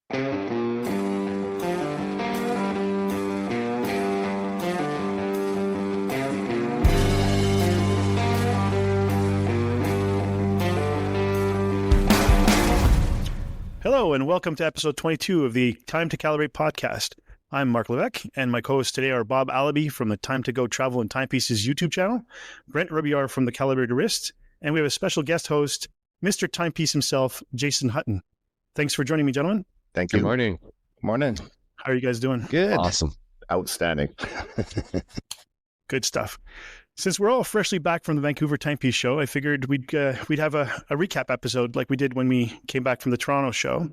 Hello, and welcome to episode 22 of the Time to Calibrate podcast. I'm Mark Levesque, and my co-hosts today are Bob Allaby from the Time to Go Travel and Timepieces YouTube channel, Brent Robillard from the Calibrated Wristies, and we have a special guest host, Mr. Timepiece himself, Jason Hutton. Thanks for joining me, gentlemen. Thank you. Good morning. Morning. How are you guys doing? Good. Awesome. Outstanding. Good stuff. Since we're all freshly back from the Vancouver Timepiece Show, I figured we'd have a recap episode like we did when we came back from the Toronto show.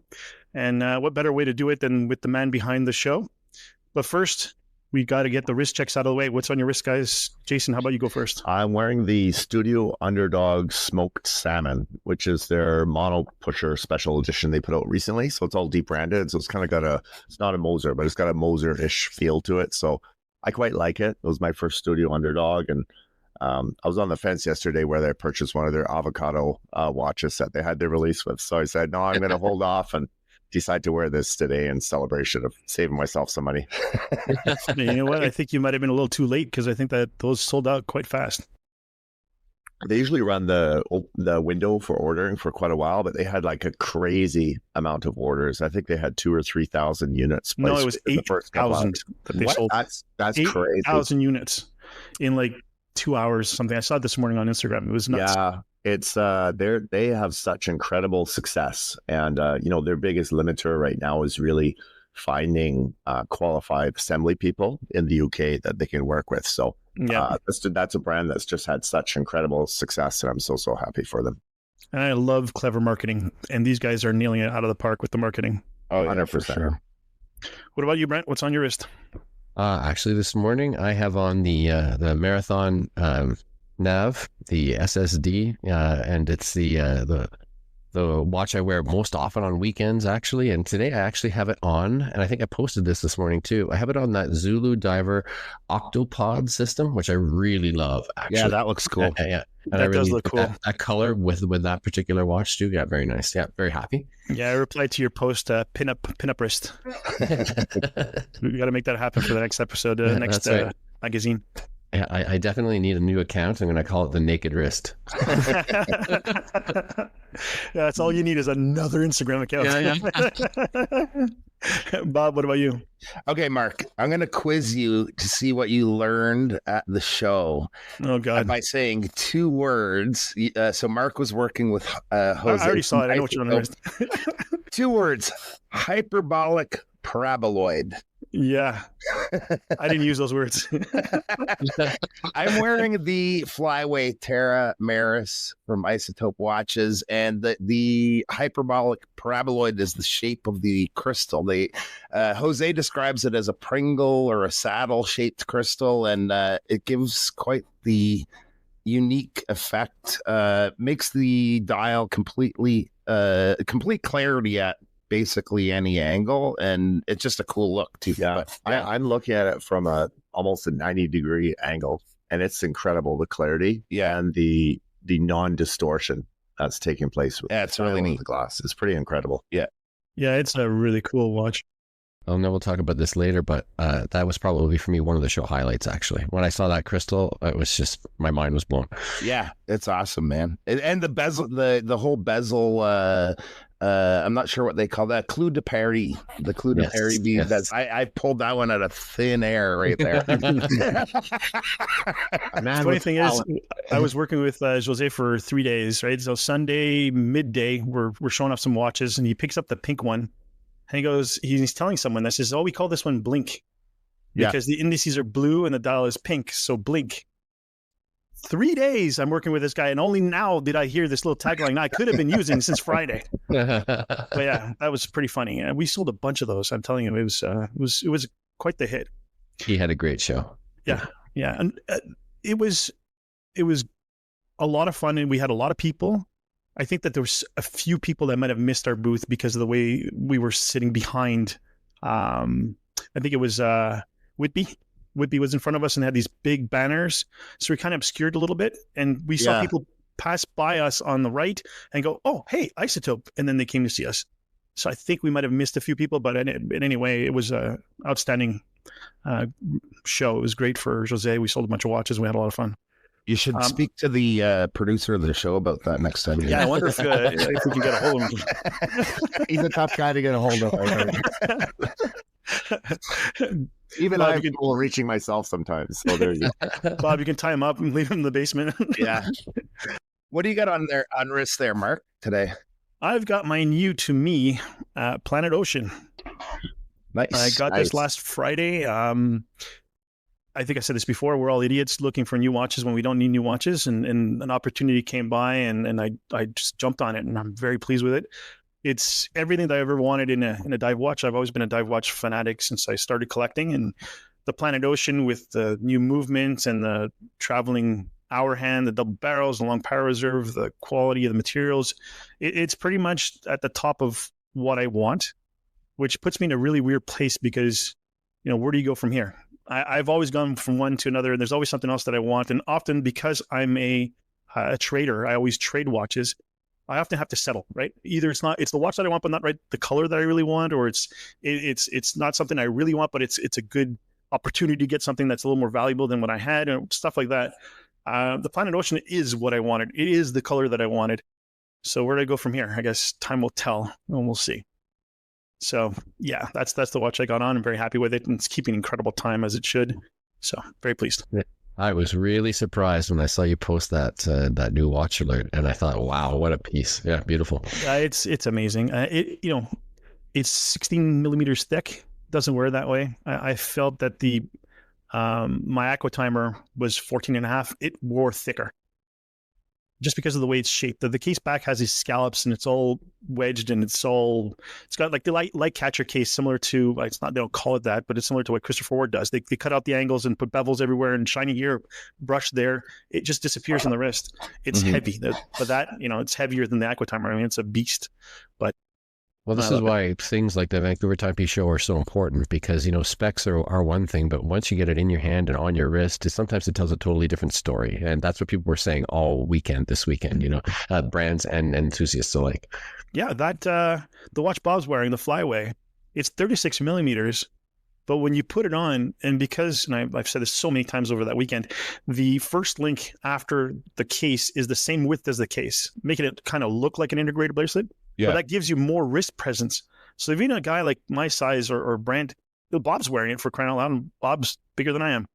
And what better way to do it than with the man behind the show? But first, we got to get the wrist checks out of the way. What's on your wrist, guys? Jason, how about you go first? I'm wearing the Studio Underdog Smoked Salmon, which is their mono pusher special edition they put out recently. So it's all deep branded. So it's kind of got it's not a Moser, but it's got a Moser-ish feel to it. So I quite like it. It was my first Studio Underdog. And I was on the fence yesterday where they purchased one of their avocado watches that they had their release with. So I said, no, I'm going to hold off and decide to wear this today in celebration of saving myself some money. You know what? I think you might have been a little too late because I think that those sold out quite fast. They usually run the window for ordering for quite a while, but they had like a crazy amount of orders. I think they had 2,000 or 3,000 units. No, it was 8,000 that they sold. That's 8, crazy. 8,000 units in like 2 hours or something. I saw it this morning on Instagram. It was nuts. Yeah, it's they have such incredible success, and their biggest limiter right now is really finding qualified assembly people in the UK that they can work with. So yeah, that's a brand that's just had such incredible success, and I'm so happy for them. And I love clever marketing, and these guys are nailing it out of the park with the marketing. Oh, 100%. For sure. What about you, Brent? What's on your wrist? Actually, this morning I have on the Marathon nav, the SSD, and it's the watch I wear most often on weekends, actually. And today I actually have it on, and I think I posted this morning too. I have it on that Zulu Diver Octopod system, which I really love. Actually. Yeah, that looks cool. Yeah. And That does look cool. That color with that particular watch too. Yeah, very nice. Yeah, very happy. Yeah, I replied to your post, pin up wrist. We got to make that happen for the next episode, next right. Magazine. Yeah, I definitely need a new account. I'm going to call it the Naked Wrist. Yeah, that's all you need is another Instagram account. Yeah. Bob, what about you? Okay, Mark, I'm going to quiz you to see what you learned at the show. Oh, God. By saying 2 words. So Mark was working with Jose. I already saw it. I know what you're on the wrist. 2 words. Hyperbolic paraboloid. Yeah. I didn't use those words. I'm wearing the Flyway Terra Maris from Isotope Watches, and the hyperbolic paraboloid is the shape of the crystal. Jose describes it as a Pringle or a saddle-shaped crystal, and it gives quite the unique effect. Makes the dial complete clarity at basically any angle, and it's just a cool look too. Yeah, I'm looking at it from almost a 90-degree angle, and it's incredible, the clarity and the non-distortion that's taking place with it's really neat. The glass. It's pretty incredible. Yeah, it's a really cool watch. Oh no, we'll talk about this later, but that was probably for me one of the show highlights. Actually, when I saw that crystal, it was just my mind was blown. Yeah, it's awesome, man. And the bezel, the whole bezel. I'm not sure what they call that. Clou de Paris. The Clou de Paris bead. Yes. I pulled that one out of thin air right there. Funny thing is, I was working with Jose for 3 days, right? So Sunday midday, we're showing off some watches, and he picks up the pink one, and he goes, he's telling someone that says, "Oh, we call this one Blink because the indices are blue and the dial is pink, so Blink." 3 days I'm working with this guy, and only now did I hear this little tagline I could have been using since Friday. But yeah, that was pretty funny. And we sold a bunch of those. I'm telling you, it was quite the hit. He had a great show. Yeah, and it was a lot of fun, and we had a lot of people. I think that there was a few people that might have missed our booth because of the way we were sitting behind. I think it was Whitby. Whitby was in front of us and had these big banners. So we kind of obscured a little bit, and we saw people pass by us on the right and go, "Oh, hey, Isotope." And then they came to see us. So I think we might have missed a few people, but anyway, it was a outstanding show. It was great for Jose. We sold a bunch of watches. We had a lot of fun. You should speak to the producer of the show about that next time. Yeah, I wonder if we can get a hold of him. He's a tough guy to get a hold of. Even I have trouble reaching myself sometimes. So there you go. Bob, you can tie him up and leave him in the basement. Yeah. What do you got on wrist there, Mark, today? I've got my new to me Planet Ocean. Nice. I got this last Friday. I think I said this before. We're all idiots looking for new watches when we don't need new watches, and an opportunity came by, and I just jumped on it, and I'm very pleased with it. It's everything that I ever wanted in a dive watch. I've always been a dive watch fanatic since I started collecting, and the Planet Ocean with the new movements and the traveling hour hand, the double barrels, the long power reserve, the quality of the materials, it's pretty much at the top of what I want, which puts me in a really weird place because, where do you go from here? I've always gone from one to another, and there's always something else that I want. And often because I'm a trader, I always trade watches. I often have to settle, right? Either it's the watch that I want, but not right the color that I really want, or it's not something I really want, but it's a good opportunity to get something that's a little more valuable than what I had, and stuff like that. The Planet Ocean is what I wanted. It is the color that I wanted. So where do I go from here? I guess time will tell, and we'll see. So yeah, that's the watch I got on. I'm very happy with it, and it's keeping incredible time as it should. So very pleased. I was really surprised when I saw you post that new watch alert, and I thought, wow, what a piece! Yeah, beautiful. It's amazing. It's 16 millimeters thick. Doesn't wear that way. I felt that my Aqua Timer was 14 and a half. It wore thicker just because of the way it's shaped. The case back has these scallops, and it's all wedged, and it's got like the light catcher case, similar to, it's not, they don't call it that, but it's similar to what Christopher Ward does. They cut out the angles and put bevels everywhere, and shiny gear brush there. It just disappears on the wrist. It's heavy, but that, it's heavier than the Aqua Timer. I mean, it's a beast, but well, this is why things like the Vancouver Timepiece Show are so important, because, specs are one thing, but once you get it in your hand and on your wrist, sometimes it tells a totally different story. And that's what people were saying all weekend, this weekend, brands and enthusiasts alike. Yeah, the watch Bob's wearing, the Flyway, it's 36 millimeters, but when you put it on, and because, and I've said this so many times over that weekend, the first link after the case is the same width as the case, making it kind of look like an integrated bracelet. Yeah. But that gives you more wrist presence. So if you're a guy like my size or Brent, Bob's wearing it, for crying out loud, and Bob's bigger than I am.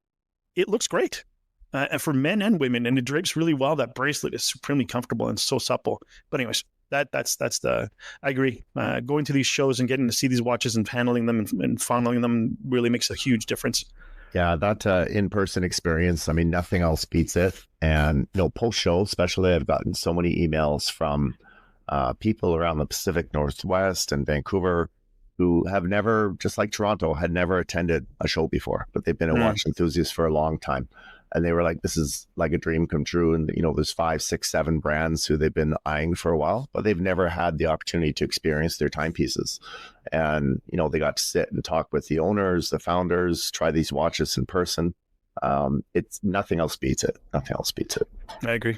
It looks great. And for men and women, and it drapes really well. That bracelet is supremely comfortable and so supple. But anyways, that's I agree. Going to these shows and getting to see these watches and handling them and fondling them really makes a huge difference. Yeah, that in-person experience, I mean, nothing else beats it. And post-show, especially, I've gotten so many emails from people around the Pacific Northwest and Vancouver who have never, just like Toronto, had never attended a show before, but they've been a watch enthusiast for a long time. And they were like, this is like a dream come true. And, there's 5, 6, 7 brands who they've been eyeing for a while, but they've never had the opportunity to experience their timepieces. And, they got to sit and talk with the owners, the founders, try these watches in person. It's nothing else beats it. Nothing else beats it. I agree.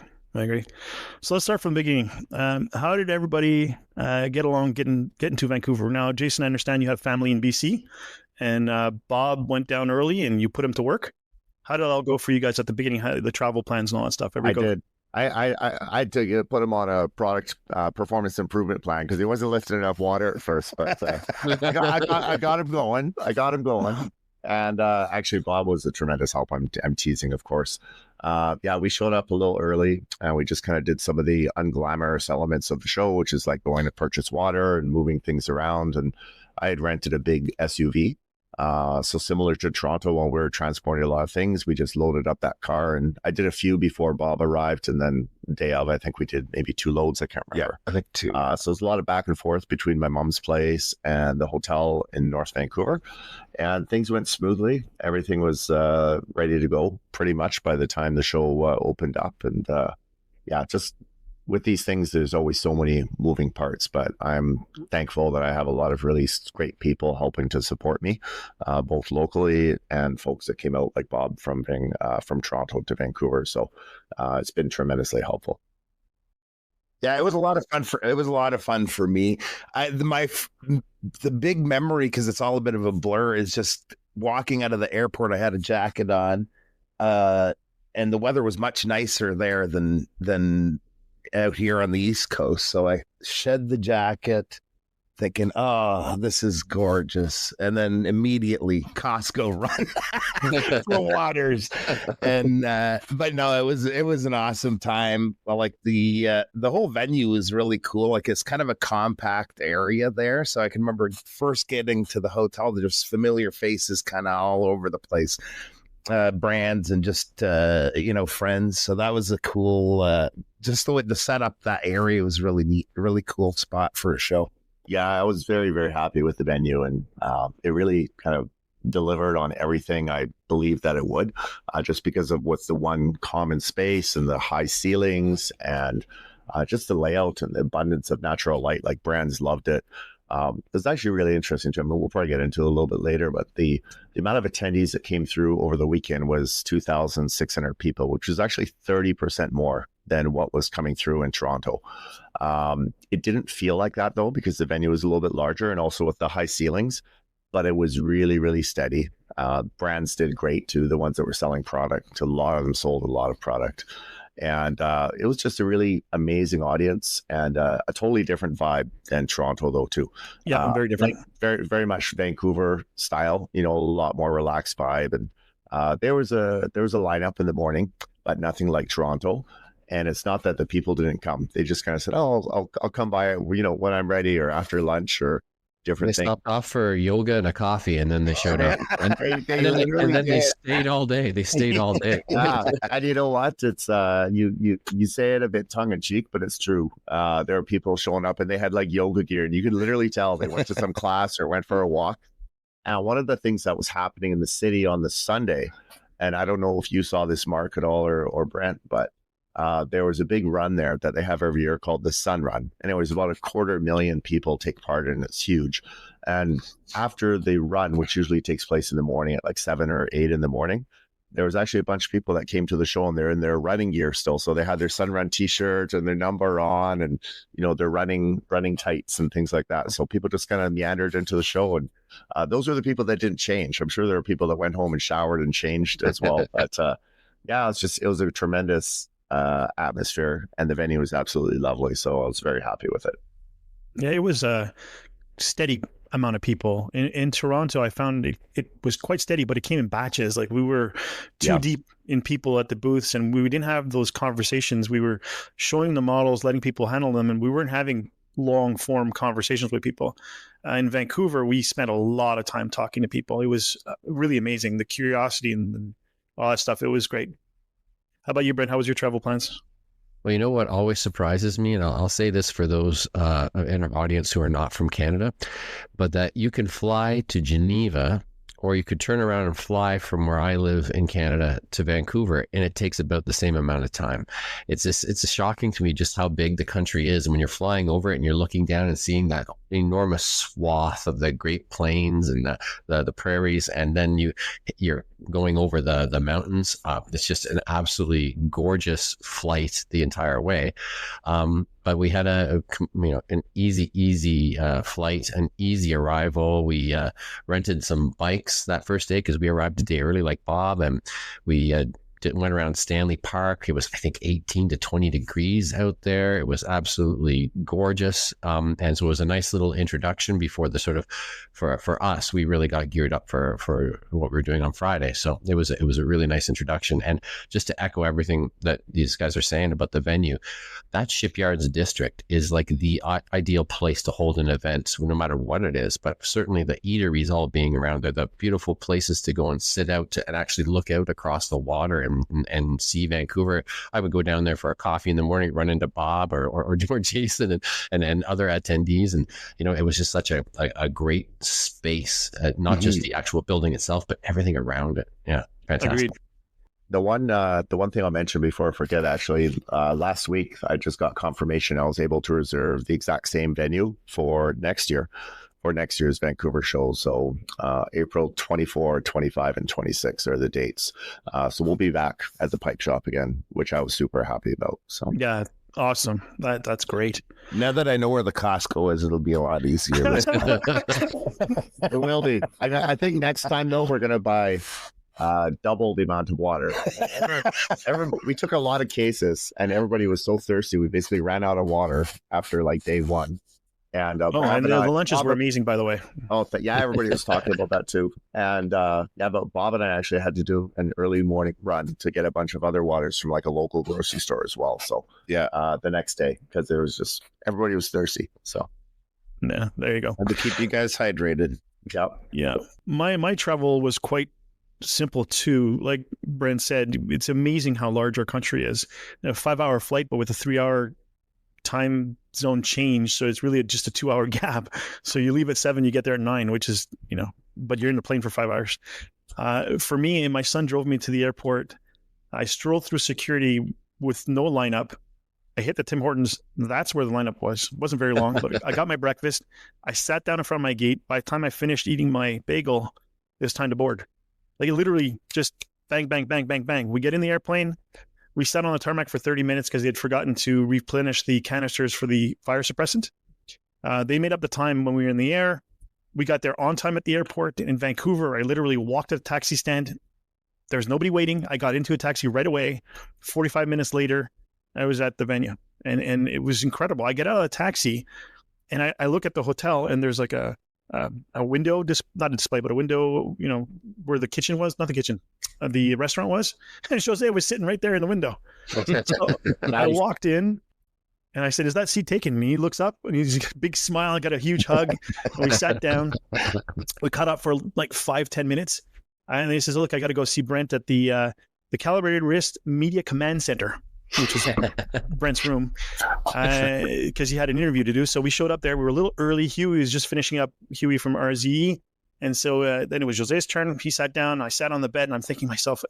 So let's start from the beginning. How did everybody get along getting to Vancouver? Now, Jason, I understand you have family in BC, and Bob went down early, and you put him to work. How did it all go for you guys at the beginning? The travel plans and all that stuff? I did. I did put him on a product performance improvement plan because he wasn't lifting enough water at first, but I got him going. And actually, Bob was a tremendous help. I'm teasing, of course. We showed up a little early, and we just kind of did some of the unglamorous elements of the show, which is like going to purchase water and moving things around. And I had rented a big SUV. So similar to Toronto, when we were transporting a lot of things, we just loaded up that car, and I did a few before Bob arrived, and then the day of, I think we did maybe 2 loads. I can't remember. Yeah, I think 2. So it's a lot of back and forth between my mom's place and the hotel in North Vancouver, and things went smoothly. Everything was ready to go pretty much by the time the show opened up, and just with these things, there's always so many moving parts, but I'm thankful that I have a lot of really great people helping to support me, both locally and folks that came out like Bob from Toronto to Vancouver. So it's been tremendously helpful. Yeah, it was a lot of fun for me. The big memory, because it's all a bit of a blur, is just walking out of the airport. I had a jacket on, and the weather was much nicer there than out here on the East Coast. So I shed the jacket, thinking, "Oh, this is gorgeous," and then immediately Costco run for waters. And but no, it was an awesome time. Well, like the whole venue is really cool. Like it's kind of a compact area there, so I can remember first getting to the hotel. There's familiar faces kind of all over the place, brands and just friends. So that was a cool. Just the way to set up that area was really neat, really cool spot for a show. Yeah, I was very, very happy with the venue, and it really kind of delivered on everything I believed that it would, just because of what's the one common space and the high ceilings and just the layout and the abundance of natural light. Like, brands loved it. It's actually really interesting, Jim. We'll probably get into it a little bit later, but the amount of attendees that came through over the weekend was 2,600 people, which was actually 30% more than what was coming through in Toronto. It didn't feel like that, though, because the venue was a little bit larger and also with the high ceilings, but it was really, really steady. Brands did great too, the ones that were selling product. A lot of them sold a lot of product. And it was just a really amazing audience and a totally different vibe than Toronto, though, too. Yeah, very different. Very, very much Vancouver style, a lot more relaxed vibe. And there was a lineup in the morning, but nothing like Toronto. And it's not that the people didn't come. They just kind of said, "Oh, I'll come by, when I'm ready or after lunch or different things." They stopped off for yoga and a coffee, and then they showed up. And then they stayed all day. They stayed all day. Yeah. And you know what? It's you say it a bit tongue in cheek, but it's true. There are people showing up and they had like yoga gear, and you could literally tell they went to some class or went for a walk. And one of the things that was happening in the city on the Sunday, and I don't know if you saw this, Mark, at all, or Brent, but there was a big run there that they have every year called the Sun Run. And it was about 250,000 people take part in it. It's huge. And after the run, which usually takes place in the morning at like 7 or 8 in the morning, there was actually a bunch of people that came to the show and they're in their running gear still. So they had their Sun Run t-shirts and their number on, and, they're running tights and things like that. So people just kind of meandered into the show. And those are the people that didn't change. I'm sure there are people that went home and showered and changed as well. But yeah, it was a tremendous atmosphere, and the venue was absolutely lovely. So I was very happy with it. Yeah, it was a steady amount of people. In Toronto, I found it was quite steady, but it came in batches. Like, we were too deep in people at the booths, and we didn't have those conversations. We were showing the models, letting people handle them, and we weren't having long form conversations with people. In Vancouver, we spent a lot of time talking to people. It was really amazing, the curiosity and all that stuff. It was great. How about you, Brent? How was your travel plans? Well, you know what always surprises me, and I'll say this for those in our audience who are not from Canada, but that you can fly to Geneva, or you could turn around and fly from where I live in Canada to Vancouver, and it takes about the same amount of time. It's shocking to me just how big the country is. And when you're flying over it and you're looking down and seeing that enormous swath of the Great Plains and the prairies, and then you're going over the mountains, it's just an absolutely gorgeous flight the entire way. But we had an easy flight, an easy arrival. We rented some bikes that first day because we arrived a day early, like Bob, and we went around Stanley Park. It was, I think, 18 to 20 degrees out there. It was absolutely gorgeous. And so it was a nice little introduction before the sort of, for us, we really got geared up for what we were doing on Friday. So it was a really nice introduction. And just to echo everything that these guys are saying about the venue, that Shipyards district is like the ideal place to hold an event, no matter what it is. But certainly the eateries all being around there, the beautiful places to go and sit out and actually look out across the water and see Vancouver. I would go down there for a coffee in the morning, run into Bob or Jason and other attendees. And, it was just such a great space, not just the actual building itself, but everything around it. Yeah. Fantastic. Agreed. The one thing I'll mention before I forget, actually, last week, I just got confirmation I was able to reserve the exact same venue for next year's Vancouver show. So April 24, 25, and 26 are the dates. So we'll be back at the Pipe Shop again, which I was super happy about. So yeah, Awesome. That's great. Now that I know where the Costco is, it'll be a lot easier. It will be. I think next time though, we're gonna buy double the amount of water. We took a lot of cases, and everybody was so thirsty. We basically ran out of water after like day one. And and the lunches were amazing, by the way. Yeah, everybody was talking about that too. And but Bob and I actually had to do an early morning run to get a bunch of other waters from like a local grocery store as well. So the next day, because there was just everybody was thirsty. So yeah, there you go. And to keep you guys hydrated. Yeah. My travel was quite simple too. Like Brent said, it's amazing how large our country is. A 5-hour flight, but with a 3-hour time zone change, so it's really just a 2-hour gap. So you leave at 7, you get there at 9, which is, but you're in the plane for 5 hours. For me, and my son drove me to the airport. I strolled through security with no lineup. I hit the Tim Hortons. That's where the lineup was. It wasn't very long, but I got my breakfast. I sat down in front of my gate. By the time I finished eating my bagel, it was time to board. Like literally just bang, bang, bang, bang, bang. We get in the airplane. We sat on the tarmac for 30 minutes because they had forgotten to replenish the canisters for the fire suppressant. They made up the time when we were in the air. We got there on time at the airport in Vancouver. I literally walked to the taxi stand. There was nobody waiting. I got into a taxi right away. 45 minutes later, I was at the venue. And it was incredible. I get out of the taxi and I look at the hotel, and there's like a window, not a display, but a window, where the kitchen was, not the kitchen, the restaurant was. And Jose was sitting right there in the window. So I walked in and I said, "Is that seat taken?" And he looks up and he's a big smile. I got a huge hug. We sat down. We caught up for like 5-10 minutes. And he says, "Look, I got to go see Brent at the Calibrated Wrist Media Command Center," which was Brent's room, because he had an interview to do. So we showed up there. We were a little early. Huey was just finishing up, Huey from RZE. And so then it was Jose's turn. He sat down. I sat on the bed, and I'm thinking to myself,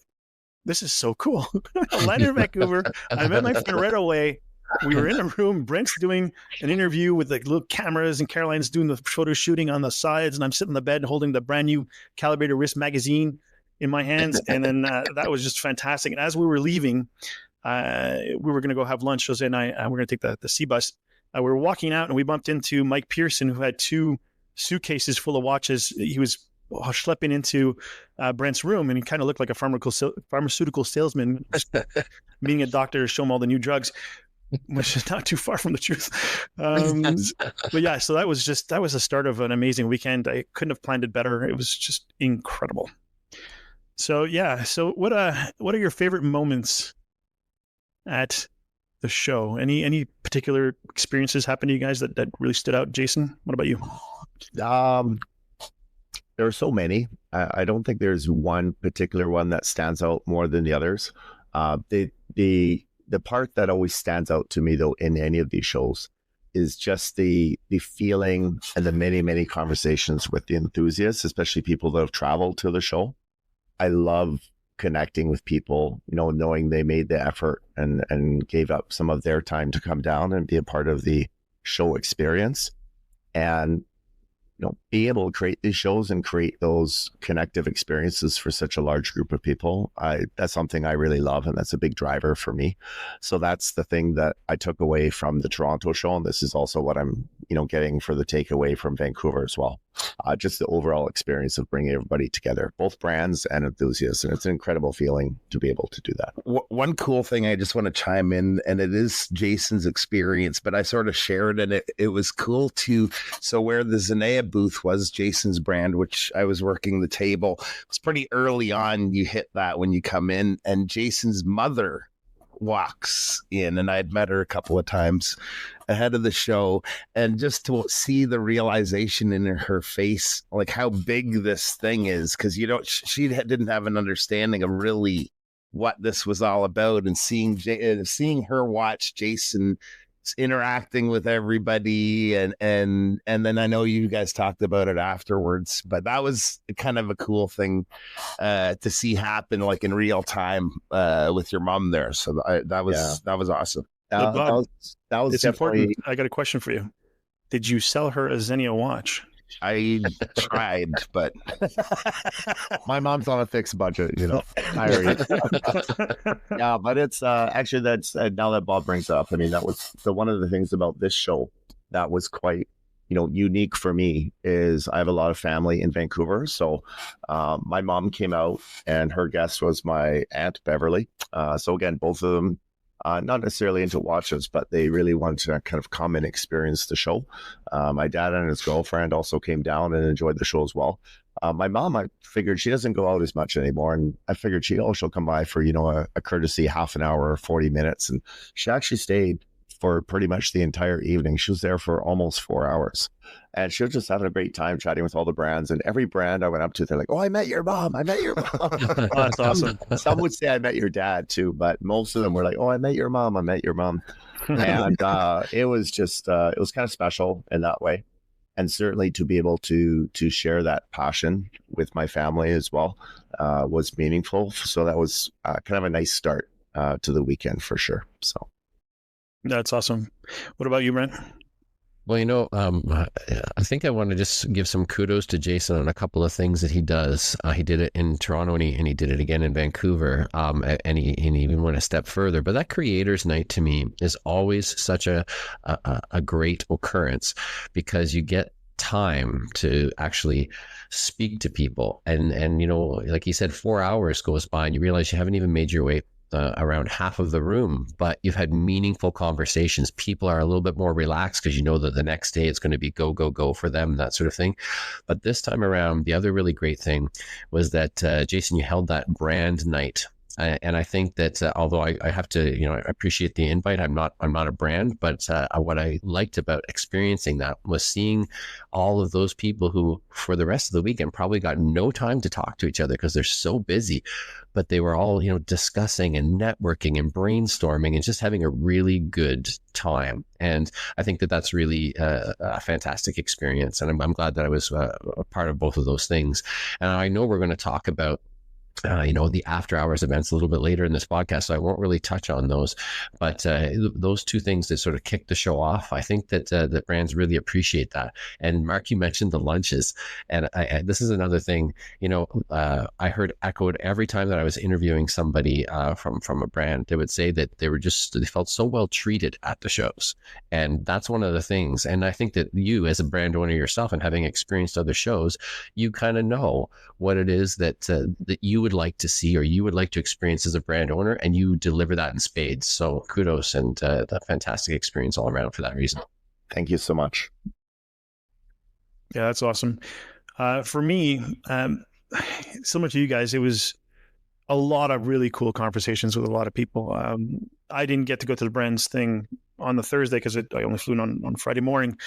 this is so cool. I landed in Vancouver. I met my friend right away. We were in a room. Brent's doing an interview with like little cameras, and Caroline's doing the photo shooting on the sides. And I'm sitting on the bed holding the brand new Calibrated Wrist magazine in my hands. And then that was just fantastic. And as we were leaving, we were going to go have lunch. Jose and I were going to take the C bus. We were walking out, and we bumped into Mike Pearson, who had 2 suitcases full of watches. He was schlepping into Brent's room, and he kind of looked like a pharmaceutical salesman, meeting a doctor to show him all the new drugs, which is not too far from the truth. But yeah, so that was the start of an amazing weekend. I couldn't have planned it better. It was just incredible. So yeah, so what are your favorite moments at the show? Any particular experiences happen to you guys that really stood out? Jason, what about you? There are so many. I don't think there's one particular one that stands out more than the others. The part that always stands out to me though in any of these shows is just the feeling and the many conversations with the enthusiasts, especially people that have traveled to the show. I love connecting with people, knowing they made the effort and gave up some of their time to come down and be a part of the show experience, and be able to create these shows and create those connective experiences for such a large group of people. That's something I really love, and that's a big driver for me. So that's the thing that I took away from the Toronto show, and this is also what I'm getting for the takeaway from Vancouver as well. Just the overall experience of bringing everybody together, both brands and enthusiasts, and it's an incredible feeling to be able to do that. One cool thing I just want to chime in, and it is Jason's experience, but I sort of shared, and it was cool too. So where the Zenea booth was, Jason's brand, which I was working the table, it was pretty early on. You hit that when you come in, and Jason's mother walks in, and I'd met her a couple of times ahead of the show, and just to see the realization in her face, like how big this thing is, because she didn't have an understanding of really what this was all about, and seeing her watch Jason interacting with everybody, and then I know you guys talked about it afterwards, but that was kind of a cool thing to see happen like in real time with your mom there. So that was awesome. Bob, that was it's important. I got a question for you. Did you sell her a Zenea watch? I tried, but My mom's on a fixed budget, you know. Yeah, but it's actually that's now that Bob brings it up. I mean, that was one of the things about this show that was quite, you know, unique for me is I have a lot of family in Vancouver. So my mom came out and her guest was my Aunt Beverly. So again, both of them not necessarily into watches, but they really wanted to kind of come and experience the show. My dad and his girlfriend also came down and enjoyed the show as well. My mom, I figured she doesn't go out as much anymore. And I figured she'll come by for, you know, a courtesy half an hour or 40 minutes. And she actually stayed for pretty much the entire evening. She was there for almost 4 hours. And she was just having a great time chatting with all the brands. And every brand I went up to, they're like, "Oh, I met your mom. I met your mom." Oh, that's awesome. Some would say I met your dad too, but most of them were like, "Oh, I met your mom. I met your mom." And it was just, it was kind of special in that way. And certainly to be able to share that passion with my family as well was meaningful. So that was kind of a nice start to the weekend for sure. So. That's awesome. What about you, Brent? Well, you know, I think I want to just give some kudos to Jason on a couple of things that he does. He did it in Toronto and he did it again in Vancouver. And he even went a step further. But that creators night to me is always such a great occurrence because you get time to actually speak to people. And you know, like he said, 4 hours goes by and you realize you haven't even made your way around half of the room, but you've had meaningful conversations. People are a little bit more relaxed because you know that the next day it's going to be go, go, go for them, that sort of thing. But this time around, the other really great thing was that, Jason, you held that brand night. And I think that although I have to, you know, I appreciate the invite. I'm not a brand, but what I liked about experiencing that was seeing all of those people who, for the rest of the weekend, probably got no time to talk to each other because they're so busy. But they were all, you know, discussing and networking and brainstorming and just having a really good time. And I think that that's really a fantastic experience. And I'm glad that I was a part of both of those things. And I know we're going to talk about you know, the after hours events a little bit later in this podcast, so I won't really touch on those. But those two things that sort of kick the show off, I think that the brands really appreciate that. And Mark, you mentioned the lunches, and this is another thing. You know, I heard echoed every time that I was interviewing somebody from a brand. They would say that they felt so well treated at the shows, and that's one of the things. And I think that you, as a brand owner yourself, and having experienced other shows, you kind of know what it is that you would like to see or you would like to experience as a brand owner, and you deliver that in spades. So kudos and a fantastic experience all around for that reason. Thank you so much. Yeah, that's awesome. For me, similar to you guys, it was a lot of really cool conversations with a lot of people. I didn't get to go to the brands thing on the Thursday because I only flew in on Friday morning.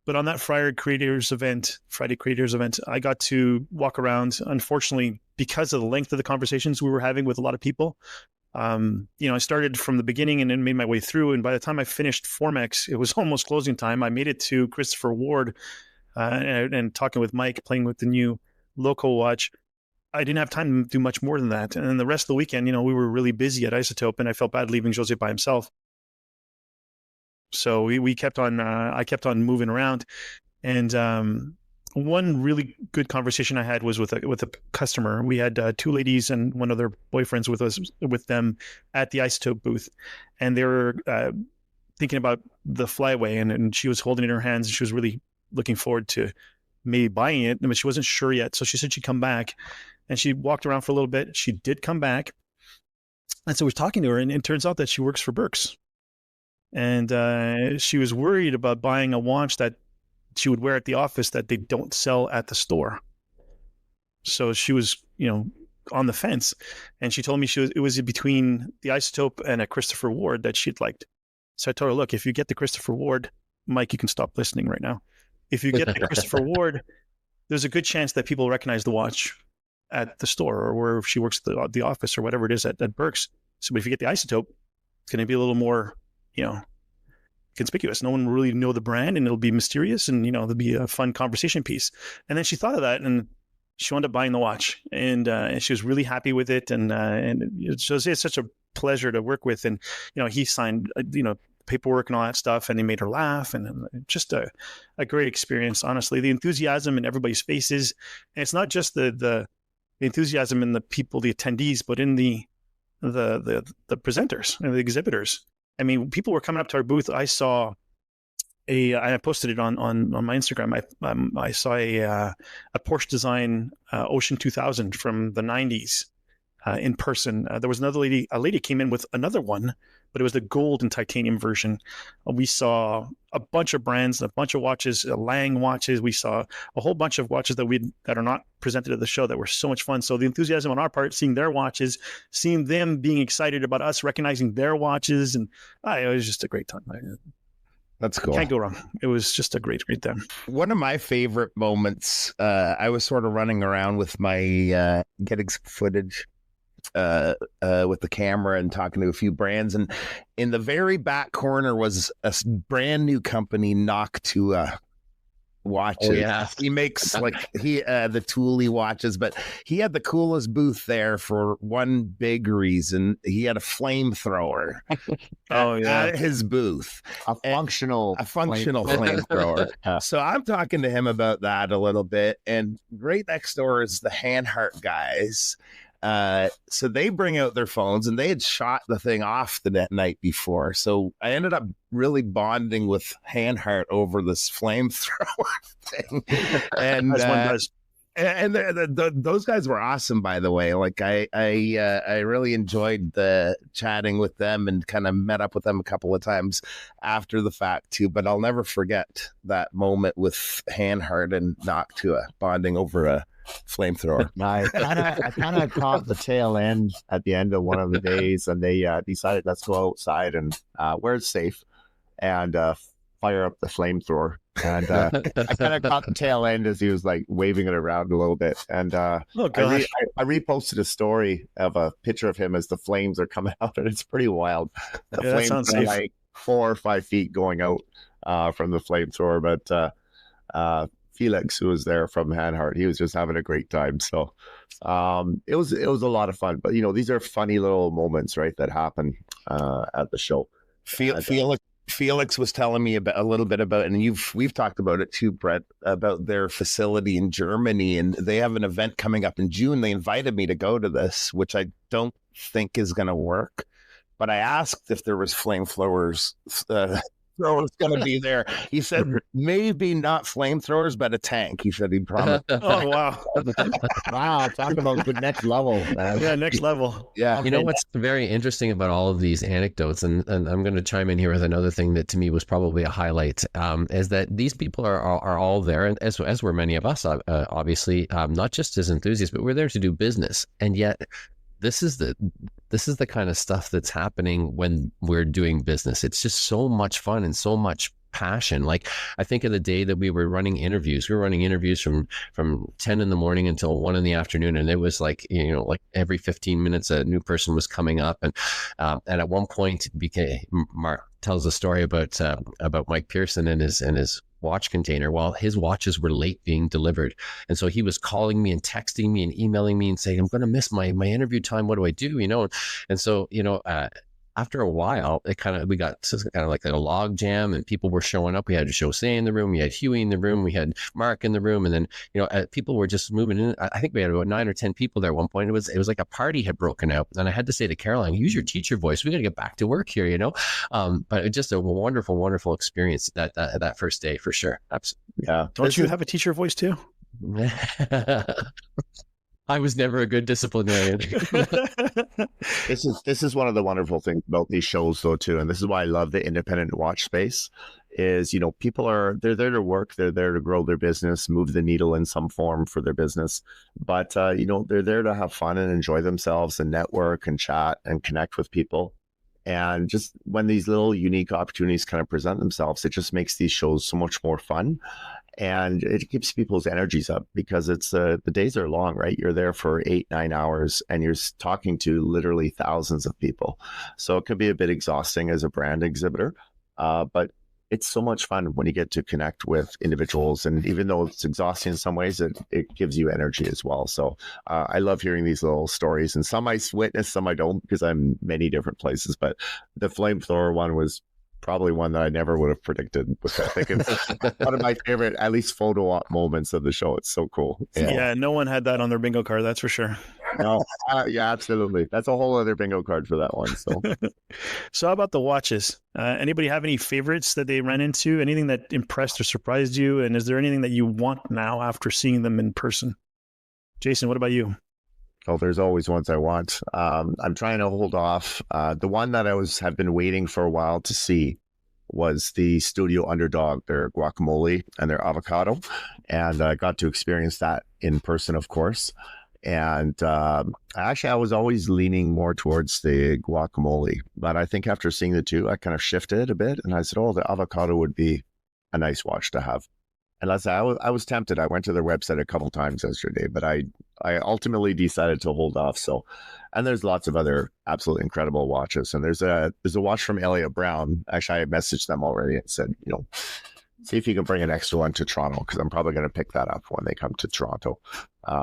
But on that Friday Creators event, I got to walk around. Unfortunately, because of the length of the conversations we were having with a lot of people, you know, I started from the beginning and then made my way through. And by the time I finished Formex, it was almost closing time. I made it to Christopher Ward and talking with Mike, playing with the new Loco watch. I didn't have time to do much more than that. And then the rest of the weekend, you know, we were really busy at Isotope, and I felt bad leaving Jose by himself. So we kept on, I kept on moving around. And one really good conversation I had was with a customer. We had two ladies and one of their boyfriends with them at the Isotope booth. And they were thinking about the Flyaway, and she was holding it in her hands, and she was really looking forward to maybe buying it, but she wasn't sure yet. So she said she'd come back, and she walked around for a little bit. She did come back. And so we're talking to her, and it turns out that she works for Birks. And she was worried about buying a watch that she would wear at the office that they don't sell at the store. So she was, you know, on the fence. And she told me it was between the Isotope and a Christopher Ward that she'd liked. So I told her, look, if you get the Christopher Ward, Mike, you can stop listening right now. If you get the Christopher Ward, there's a good chance that people recognize the watch at the store or where she works at the office or whatever it is at Birks. So if you get the Isotope, it's going to be a little more, you know, conspicuous. No one will really know the brand, and it'll be mysterious, and, you know, there'll be a fun conversation piece. And then she thought of that, and she wound up buying the watch, and she was really happy with it. And it's such a pleasure to work with. And, you know, he signed, you know, paperwork and all that stuff, and they made her laugh, and just a great experience. Honestly, the enthusiasm in everybody's faces, and it's not just the enthusiasm in the people, the attendees, but in the presenters and the exhibitors. I mean, people were coming up to our booth. I saw I posted it on my Instagram. I saw a Porsche design Ocean 2000 from the 90s in person. There was another lady. A lady came in with another one, but it was the gold and titanium version. We saw a bunch of brands, a bunch of watches, Lang watches. We saw a whole bunch of watches that are not presented at the show that were so much fun. So the enthusiasm on our part, seeing their watches, seeing them being excited about us, recognizing their watches, and it was just a great time. That's cool. Can't go wrong. It was just a great time. One of my favorite moments, I was sort of running around with my getting some footage with the camera and talking to a few brands, and in the very back corner was a brand new company, Noctua watches. Oh, yeah. He makes the Thule watches, but he had the coolest booth there for one big reason. He had a flamethrower at his booth. A functional flamethrower. So I'm talking to him about that a little bit, and right next door is the Handhart guys. So they bring out their phones, and they had shot the thing off the night before. So I ended up really bonding with Handhart over this flamethrower thing. And as one does. And those guys were awesome, by the way. Like I really enjoyed the chatting with them, and kind of met up with them a couple of times after the fact too. But I'll never forget that moment with Handhart and Noctua bonding over a flamethrower. I kind of caught the tail end at the end of one of the days, and they decided, let's go outside and where it's safe and fire up the flamethrower. And I kind of caught the tail end as he was like waving it around a little bit. And I reposted a story of a picture of him as the flames are coming out, and it's pretty wild. The flames are like 4 or 5 feet going out from the flamethrower. But Felix, who was there from Handhart, he was just having a great time. So it was a lot of fun. But these are funny little moments, right, that happen at the show. Felix was telling me a little bit about, and we've talked about it too, Brett, about their facility in Germany, and they have an event coming up in June. They invited me to go to this, which I don't think is going to work. But I asked if there was flamethrowers going to be there. He said maybe not flamethrowers, but a tank. He said he'd promise. Oh wow! Wow, talking about the next level. Yeah, next level. Yeah. You know what's very interesting about all of these anecdotes, and I'm going to chime in here with another thing that to me was probably a highlight, is that these people are all there, and as were many of us, obviously, not just as enthusiasts, but we're there to do business, and yet this is the kind of stuff that's happening when we're doing business. It's just so much fun and so much passion. Like, I think of the day that we were running interviews. We were running interviews from 10 in the morning until 1 in the afternoon, and it was like every 15 minutes a new person was coming up, and at one point, Mark tells a story about Mike Pearson and his watch container. Well, his watches were late being delivered, and so he was calling me and texting me and emailing me and saying, I'm going to miss my interview time. What do I do? And so after a while, we got kind of like a log jam, and people were showing up. We had Jose in the room, we had Huey in the room, we had Mark in the room, and then people were just moving in. I think we had about 9 or 10 people there at one point. It was like a party had broken out, and I had to say to Caroline, use your teacher voice. We got to get back to work here, But it's just a wonderful, wonderful experience that first day for sure. Absolutely. Yeah. Don't you have a teacher voice too? I was never a good disciplinarian. This is one of the wonderful things about these shows, though, too, and this is why I love the independent watch space. Is people they're there to work, they're there to grow their business, move the needle in some form for their business, but they're there to have fun and enjoy themselves and network and chat and connect with people. And just when these little unique opportunities kind of present themselves, it just makes these shows so much more fun. And it keeps people's energies up, because it's the days are long, right? You're there for 8-9 hours, and you're talking to literally thousands of people. So it could be a bit exhausting as a brand exhibitor, but it's so much fun when you get to connect with individuals. And even though it's exhausting in some ways, it gives you energy as well. So I love hearing these little stories, and some I witness, some I don't, because I'm many different places. But the flamethrower one was probably one that I never would have predicted. I think it's one of my favorite, at least photo op moments of the show. It's so cool. Yeah, no one had that on their bingo card, that's for sure. No, yeah, absolutely. That's a whole other bingo card for that one. So, so how about the watches? Anybody have any favorites that they ran into? Anything that impressed or surprised you? And is there anything that you want now after seeing them in person? Jason, what about you? Oh, there's always ones I want. I'm trying to hold off. The one that have been waiting for a while to see was the Studio Underdog, their guacamole and their avocado. And I got to experience that in person, of course. And actually, I was always leaning more towards the guacamole. But I think after seeing the two, I kind of shifted a bit. And I said, oh, the avocado would be a nice watch to have. And let's say I was tempted. I went to their website a couple times yesterday, but I ultimately decided to hold off. So, and there's lots of other absolutely incredible watches. And there's a watch from Elliot Brown. Actually, I messaged them already and said, see if you can bring an extra one to Toronto, because I'm probably going to pick that up when they come to Toronto,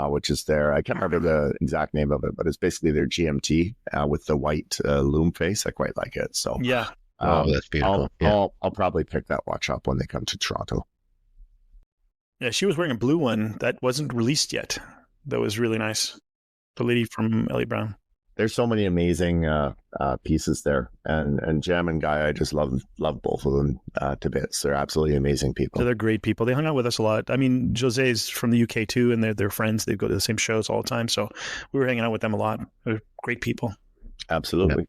which is I can't remember the exact name of it, but it's basically their GMT with the white loom face. I quite like it. So yeah, that's beautiful. I'll probably pick that watch up when they come to Toronto. Yeah, she was wearing a blue one that wasn't released yet. That was really nice. The lady from Ellie Brown. There's so many amazing pieces there, and Jem and Guy, I just love both of them to bits. They're absolutely amazing people. So they're great people. They hung out with us a lot. I mean, Jose's from the UK too, and they're friends. They go to the same shows all the time, so we were hanging out with them a lot. They're great people. Absolutely. Yeah.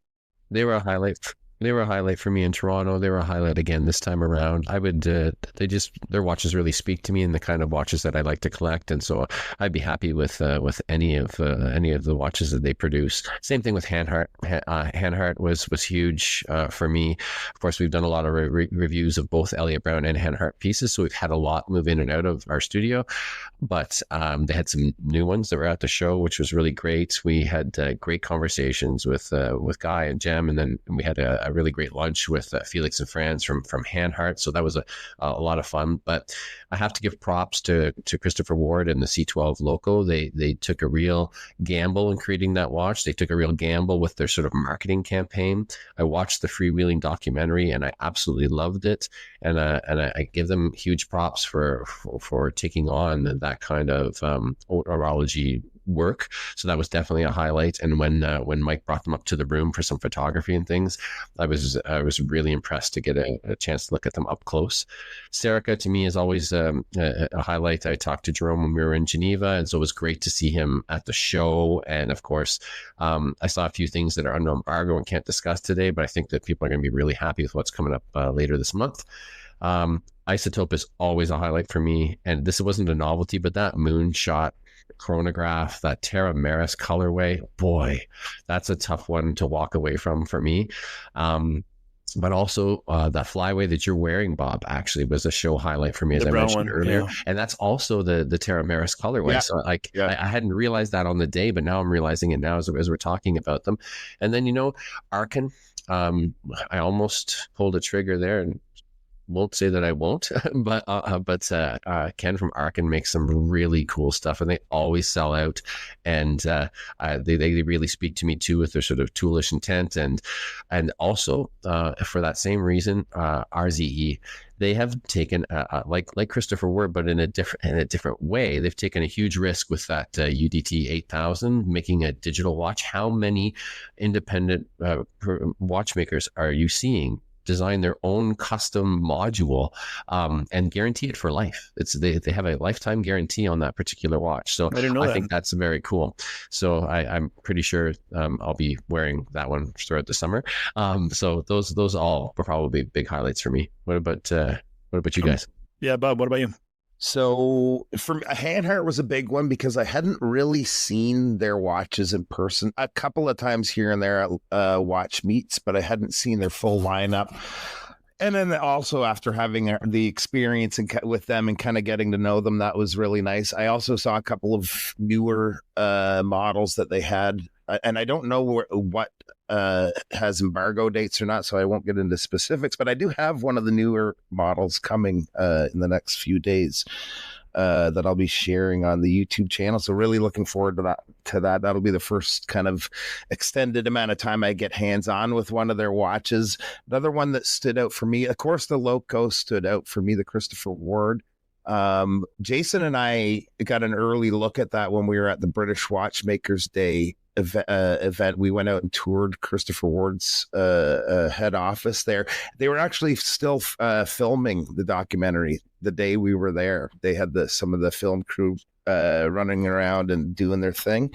They were a highlight. They were a highlight for me in Toronto. They were a highlight again this time around. I would, their watches really speak to me and the kind of watches that I like to collect. And so I'd be happy with any of the watches that they produce. Same thing with Hanhart. Hanhart was huge for me. Of course, we've done a lot of reviews of both Elliot Brown and Hanhart pieces. So we've had a lot move in and out of our studio, but they had some new ones that were at the show, which was really great. We had great conversations with Guy and Jem, and then we had a really great lunch with Felix and Franz from Hanhart. So that was a lot of fun. But I have to give props to Christopher Ward and the C12 Loco. They took a real gamble in creating that watch. They took a real gamble with their sort of marketing campaign. I watched the Freewheeling documentary and I absolutely loved it. And I give them huge props for taking on that kind of horology work. So that was definitely a highlight. And when Mike brought them up to the room for some photography and things, I was really impressed to get a chance to look at them up close. Serica to me is always a highlight. I talked to Jerome when we were in Geneva, and so it was great to see him at the show. And of course, I saw a few things that are under embargo and can't discuss today, but I think that people are going to be really happy with what's coming up later this month. Isotope is always a highlight for me, and this wasn't a novelty, but that moonshot chronograph, that Terra Maris colorway, boy, that's a tough one to walk away from for me. But also that flyway that you're wearing, Bob, actually was a show highlight for me, as I mentioned earlier. Yeah. And that's also the Terra Maris colorway. Yeah. So I hadn't realized that on the day, but now I'm realizing it now as we're talking about them. And then, Arkin, I almost pulled a trigger there and won't say that I won't, but Ken from Arkin makes some really cool stuff, and they always sell out. And they really speak to me too with their sort of toolish intent, and also for that same reason, RZE. They have taken like Christopher Ward, but in a different way. They've taken a huge risk with that UDT 8000, making a digital watch. How many independent watchmakers are you seeing design their own custom module and guarantee it for life? They have a lifetime guarantee on that particular watch. So I think that's very cool. So I'm pretty sure I'll be wearing that one throughout the summer. So those all were probably big highlights for me. What about you guys? Yeah, Bob, what about you? So for me, Hanhart was a big one because I hadn't really seen their watches in person. A couple of times here and there at watch meets, but I hadn't seen their full lineup. And then also after having the experience with them and kind of getting to know them, that was really nice. I also saw a couple of newer models that they had, and I don't know what has embargo dates or not, so I won't get into specifics, but I do have one of the newer models coming in the next few days. that I'll be sharing on the YouTube channel. So really looking forward to that. That'll be the first kind of extended amount of time I get hands-on with one of their watches. Another one that stood out for me, of course, the Loco stood out for me, the Christopher Ward. Jason and I got an early look at that when we were at the British Watchmakers Day event. We went out and toured Christopher Ward's head office there. They were actually still filming the documentary the day we were there. They had some of the film crew running around and doing their thing.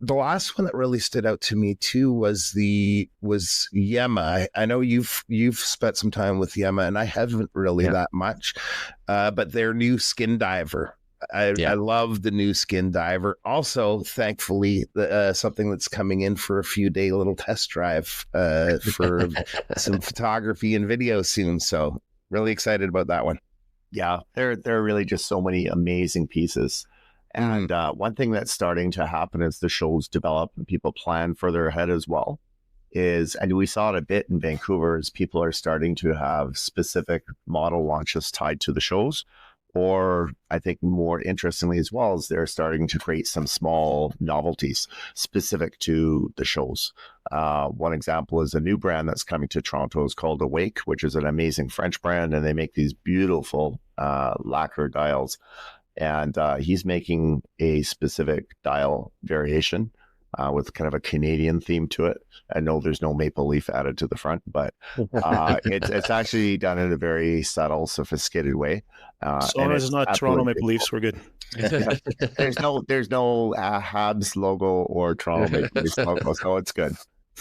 The last one that really stood out to me too was Yema. I know you've spent some time with Yema, and I haven't really that much. But their new Skin Diver, I love the new Skin Diver. Also, thankfully, something that's coming in for a few-day little test drive for some photography and video soon. So really excited about that one. Yeah, there are really just so many amazing pieces. And one thing that's starting to happen as the shows develop and people plan further ahead as well is, and we saw it a bit in Vancouver, is people are starting to have specific model launches tied to the shows. Or I think more interestingly as well, is they're starting to create some small novelties specific to the shows. One example is a new brand that's coming to Toronto. Is called Awake, which is an amazing French brand, and they make these beautiful lacquer dials. And he's making a specific dial variation with kind of a Canadian theme to it. I know there's no maple leaf added to the front, but it's actually done in a very subtle, sophisticated way. As long as it's not Toronto Maple Leafs, we're good. There's no Habs logo or Toronto Maple Leafs logo, so it's good.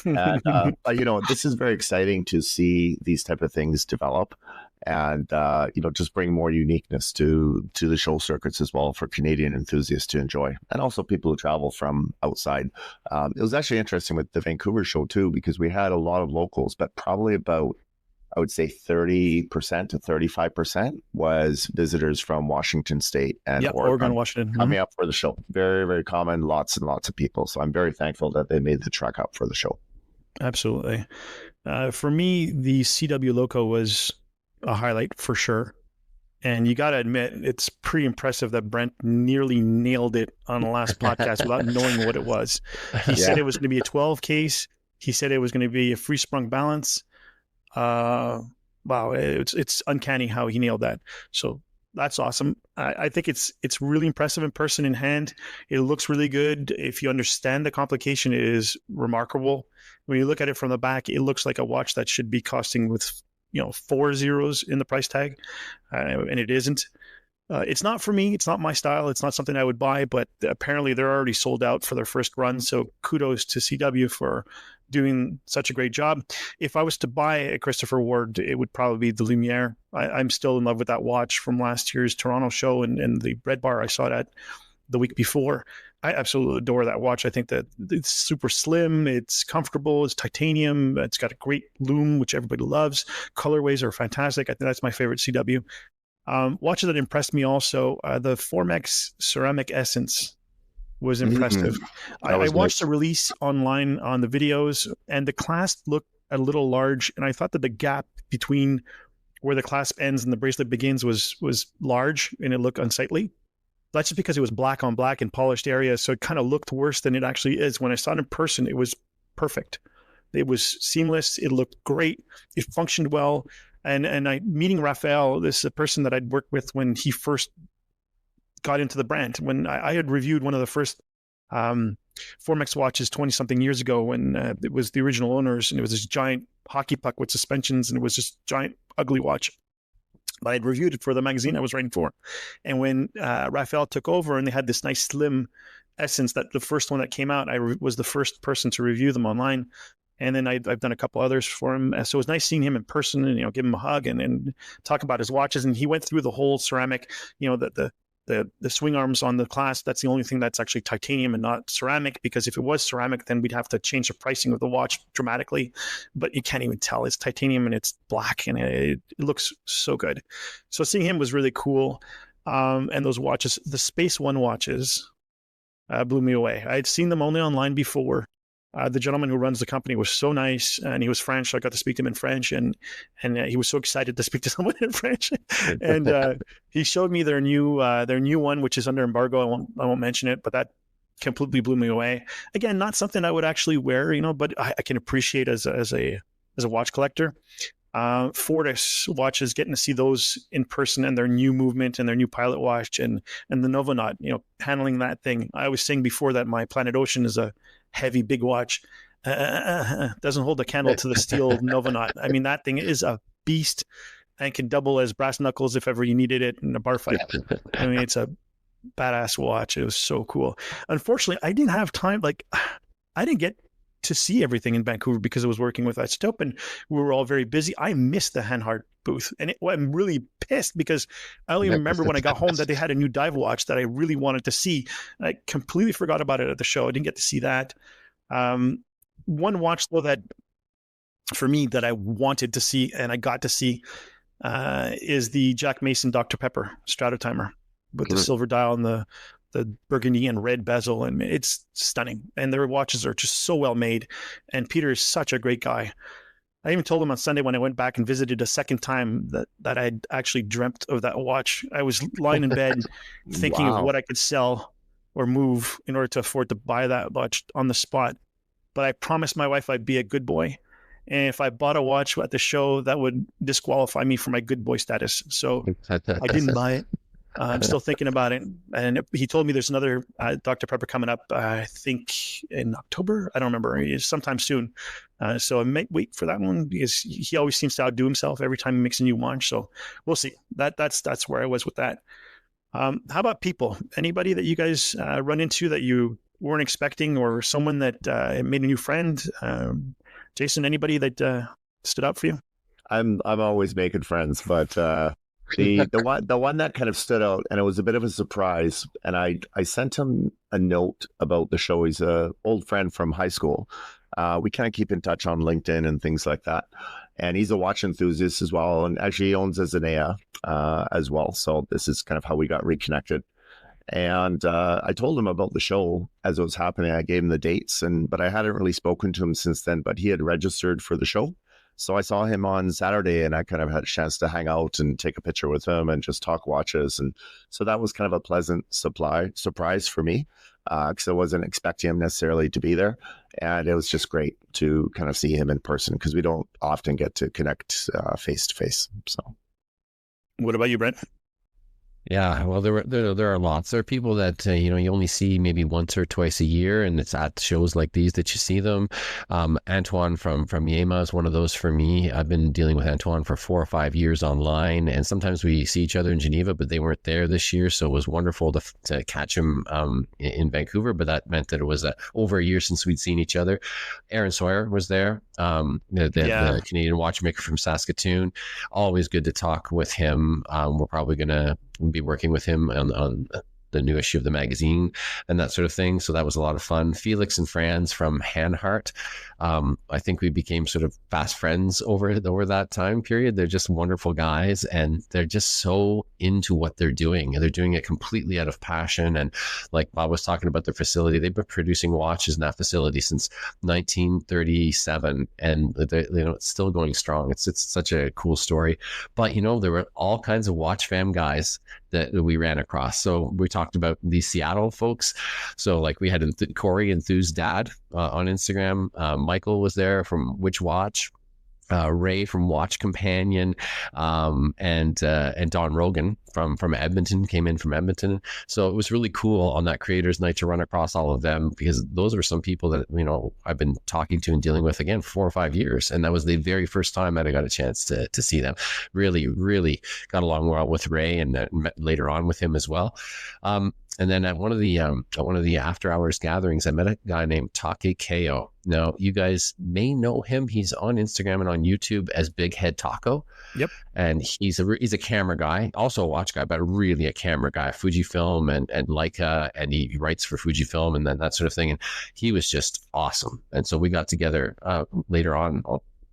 And, but this is very exciting to see these type of things develop. And just bring more uniqueness to the show circuits as well for Canadian enthusiasts to enjoy, and also people who travel from outside. It was actually interesting with the Vancouver show too, because we had a lot of locals, but probably about, I would say 30% to 35% was visitors from Washington State and Oregon, Washington, coming up for the show. Very, very common, lots and lots of people. So I'm very thankful that they made the trek up for the show. Absolutely. For me, the CW Loco was a highlight for sure. And you got to admit, it's pretty impressive that Brent nearly nailed it on the last podcast without knowing what it was. He said it was going to be a 12 case. He said it was going to be a free sprung balance. Wow, it's uncanny how he nailed that. So that's awesome. I think it's really impressive in person, in hand. It looks really good. If you understand the complication, it is remarkable. When you look at it from the back, it looks like a watch that should be costing with 4 zeros in the price tag, and it isn't. It's not for me. It's not my style. It's not something I would buy, but apparently they're already sold out for their first run. So kudos to CW for doing such a great job. If I was to buy a Christopher Ward, it would probably be the Lumiere. I'm still in love with that watch from last year's Toronto show and the Red Bar I saw it at the week before. I absolutely adore that watch. I think that it's super slim. It's comfortable. It's titanium. It's got a great lume, which everybody loves. Colorways are fantastic. I think that's my favorite CW. Watches that impressed me also, the Formex Ceramic Essence was impressive. I watched the release online on the videos, and the clasp looked a little large, and I thought that the gap between where the clasp ends and the bracelet begins was large, and it looked unsightly. That's just because it was black on black in polished areas, so it kind of looked worse than it actually is. When I saw it in person, it was perfect. It was seamless. It looked great. It functioned well. And meeting Raphael, this is a person that I'd worked with when he first got into the brand. When I had reviewed one of the first Formex watches 20-something years ago, when it was the original owners, and it was this giant hockey puck with suspensions, and it was just giant, ugly watch. But I had reviewed it for the magazine I was writing for. And when Raphael took over and they had this nice slim Essence, that the first one that came out, I was the first person to review them online. And then I've done a couple others for him. So it was nice seeing him in person and, give him a hug and talk about his watches. And he went through the whole ceramic, the swing arms on the clasp. That's the only thing that's actually titanium and not ceramic, because if it was ceramic, then we'd have to change the pricing of the watch dramatically. But you can't even tell. It's titanium and it's black, and it looks so good. So seeing him was really cool. And those watches, the Space One watches, blew me away. I had seen them only online before. The gentleman who runs the company was so nice, and he was French. So I got to speak to him in French, and he was so excited to speak to someone in French. And he showed me their new one, which is under embargo. I won't mention it, but that completely blew me away. Again, not something I would actually wear, but I can appreciate as a watch collector. Fortis watches, getting to see those in person, and their new movement and their new pilot watch, and the Novonaut, handling that thing. I was saying before that my Planet Ocean is a heavy, big watch. Doesn't hold a candle to the steel Novonaut. I mean, that thing is a beast and can double as brass knuckles if ever you needed it in a bar fight. I mean, it's a badass watch. It was so cool. Unfortunately, I didn't have time. I didn't get to see everything in Vancouver because I was working with Isotope, and we were all very busy. I missed the Hanhart booth, and I'm really pissed because I only remember when I got home that they had a new dive watch that I really wanted to see. I completely forgot about it at the show. I didn't get to see that. One watch though that for me that I wanted to see and I got to see is the Jack Mason Dr. Pepper Stratotimer with the silver dial and the burgundy and red bezel, and it's stunning. And their watches are just so well made. And Peter is such a great guy. I even told him on Sunday when I went back and visited a second time that I'd actually dreamt of that watch. I was lying in bed thinking of what I could sell or move in order to afford to buy that watch on the spot. But I promised my wife I'd be a good boy. And if I bought a watch at the show, that would disqualify me from my good boy status. So I didn't buy it. I'm still thinking about it. And he told me there's another Dr. Pepper coming up, I think in October. I don't remember. It's sometime soon. So I might wait for that one because he always seems to outdo himself every time he makes a new watch. So we'll see. That's where I was with that. How about people? Anybody that you guys run into that you weren't expecting, or someone that made a new friend? Jason, anybody that stood out for you? I'm always making friends, but the one that kind of stood out, and it was a bit of a surprise, and I sent him a note about the show. He's an old friend from high school. We kind of keep in touch on LinkedIn and things like that. And he's a watch enthusiast as well, and actually he owns a Zenea as well. So this is kind of how we got reconnected. And I told him about the show as it was happening. I gave him the dates, but I hadn't really spoken to him since then. But he had registered for the show. So I saw him on Saturday, and I kind of had a chance to hang out and take a picture with him and just talk watches. And so that was kind of a pleasant surprise for me because I wasn't expecting him necessarily to be there. And it was just great to kind of see him in person because we don't often get to connect face to face. So, what about you, Brent? Yeah, well, there are lots. There are people that you only see maybe once or twice a year, and it's at shows like these that you see them. Antoine from Yema is one of those for me. I've been dealing with Antoine for 4 or 5 years online, and sometimes we see each other in Geneva, but they weren't there this year, so it was wonderful to catch him in Vancouver. But that meant that it was over a year since we'd seen each other. Aaron Sawyer was there, the Canadian watchmaker from Saskatoon. Always good to talk with him. We're probably gonna be working with him on the new issue of the magazine and that sort of thing. So that was a lot of fun. Felix and Franz from Hanhart. I think we became sort of fast friends over that time period. They're just wonderful guys, and they're just so into what they're doing. And they're doing it completely out of passion. And like Bob was talking about their facility, they've been producing watches in that facility since 1937, and it's still going strong. It's such a cool story. But there were all kinds of watch fam guys that we ran across. So we talked about these Seattle folks. So like we had Corey Enthused Dad on Instagram. Michael was there from Which Watch. Ray from Watch Companion, and Don Rogan from Edmonton came in from Edmonton. So it was really cool on that creators night to run across all of them, because those were some people that I've been talking to and dealing with again for 4 or 5 years, and that was the very first time that I got a chance to see them. Really got along well with Ray, and met later on with him as well. And then at one of the after hours gatherings, I met a guy named Take Ko. Now, you guys may know him. He's on Instagram and on YouTube as Big Head Taco. Yep. And he's a camera guy, also a watch guy, but really a camera guy, Fujifilm and Leica, and he writes for Fujifilm and then that sort of thing. And he was just awesome. And so we got together later on,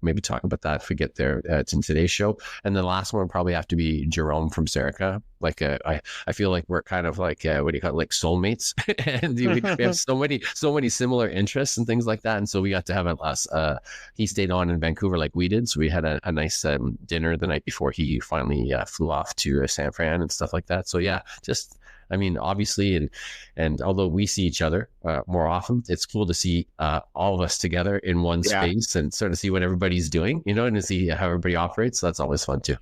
maybe talk about that if we get there. It's in today's show. And the last one would probably have to be Jerome from Serica. Like I feel like we're kind of like what do you call it, like soulmates, and we have so many similar interests and things like that. And so we got to have he stayed on in Vancouver like we did, so we had a nice dinner the night before he finally flew off to San Fran and stuff like that. So yeah, just I mean, obviously, and although we see each other more often, it's cool to see all of us together in one space and sort of see what everybody's doing, and to see how everybody operates. So that's always fun too.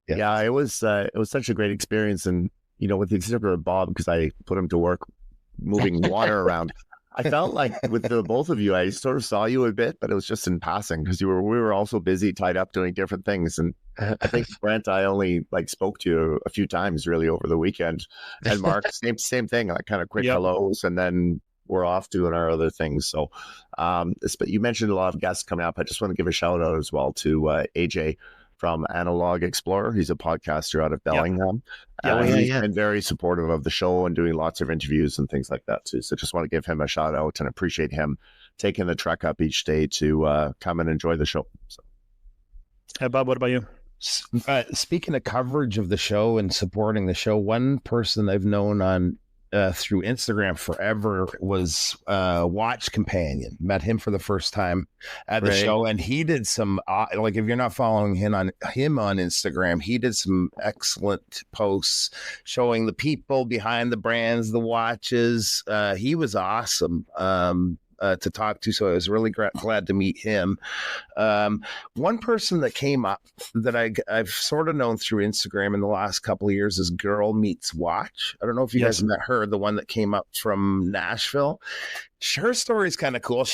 Yeah, it was such a great experience, and with the exception of Bob, because I put him to work moving water around. I felt like with the both of you, I sort of saw you a bit, but it was just in passing because we were also busy, tied up doing different things. And I think Brent, I only spoke to you a few times really over the weekend, and Mark, same thing, like kind of quick hellos, and then we're off doing our other things. So, but you mentioned a lot of guests coming up. I just want to give a shout out as well to AJ from Analog Explorer. He's a podcaster out of Bellingham. He's been very supportive of the show and doing lots of interviews and things like that too. So just want to give him a shout out and appreciate him taking the trek up each day to come and enjoy the show. So. Hey, Bob, what about you? Speaking of coverage of the show and supporting the show, one person I've known on through Instagram forever was Watch Companion. Met him for the first time at the show, and he did some if you're not following him on Instagram, he did some excellent posts showing the people behind the brands, the watches. He was awesome to talk to, so I was really glad to meet him. One person that came up that I've sort of known through Instagram in the last couple of years is Girl Meets Watch. I don't know if you guys met her, the one that came up from Nashville. Her story is kind of cool.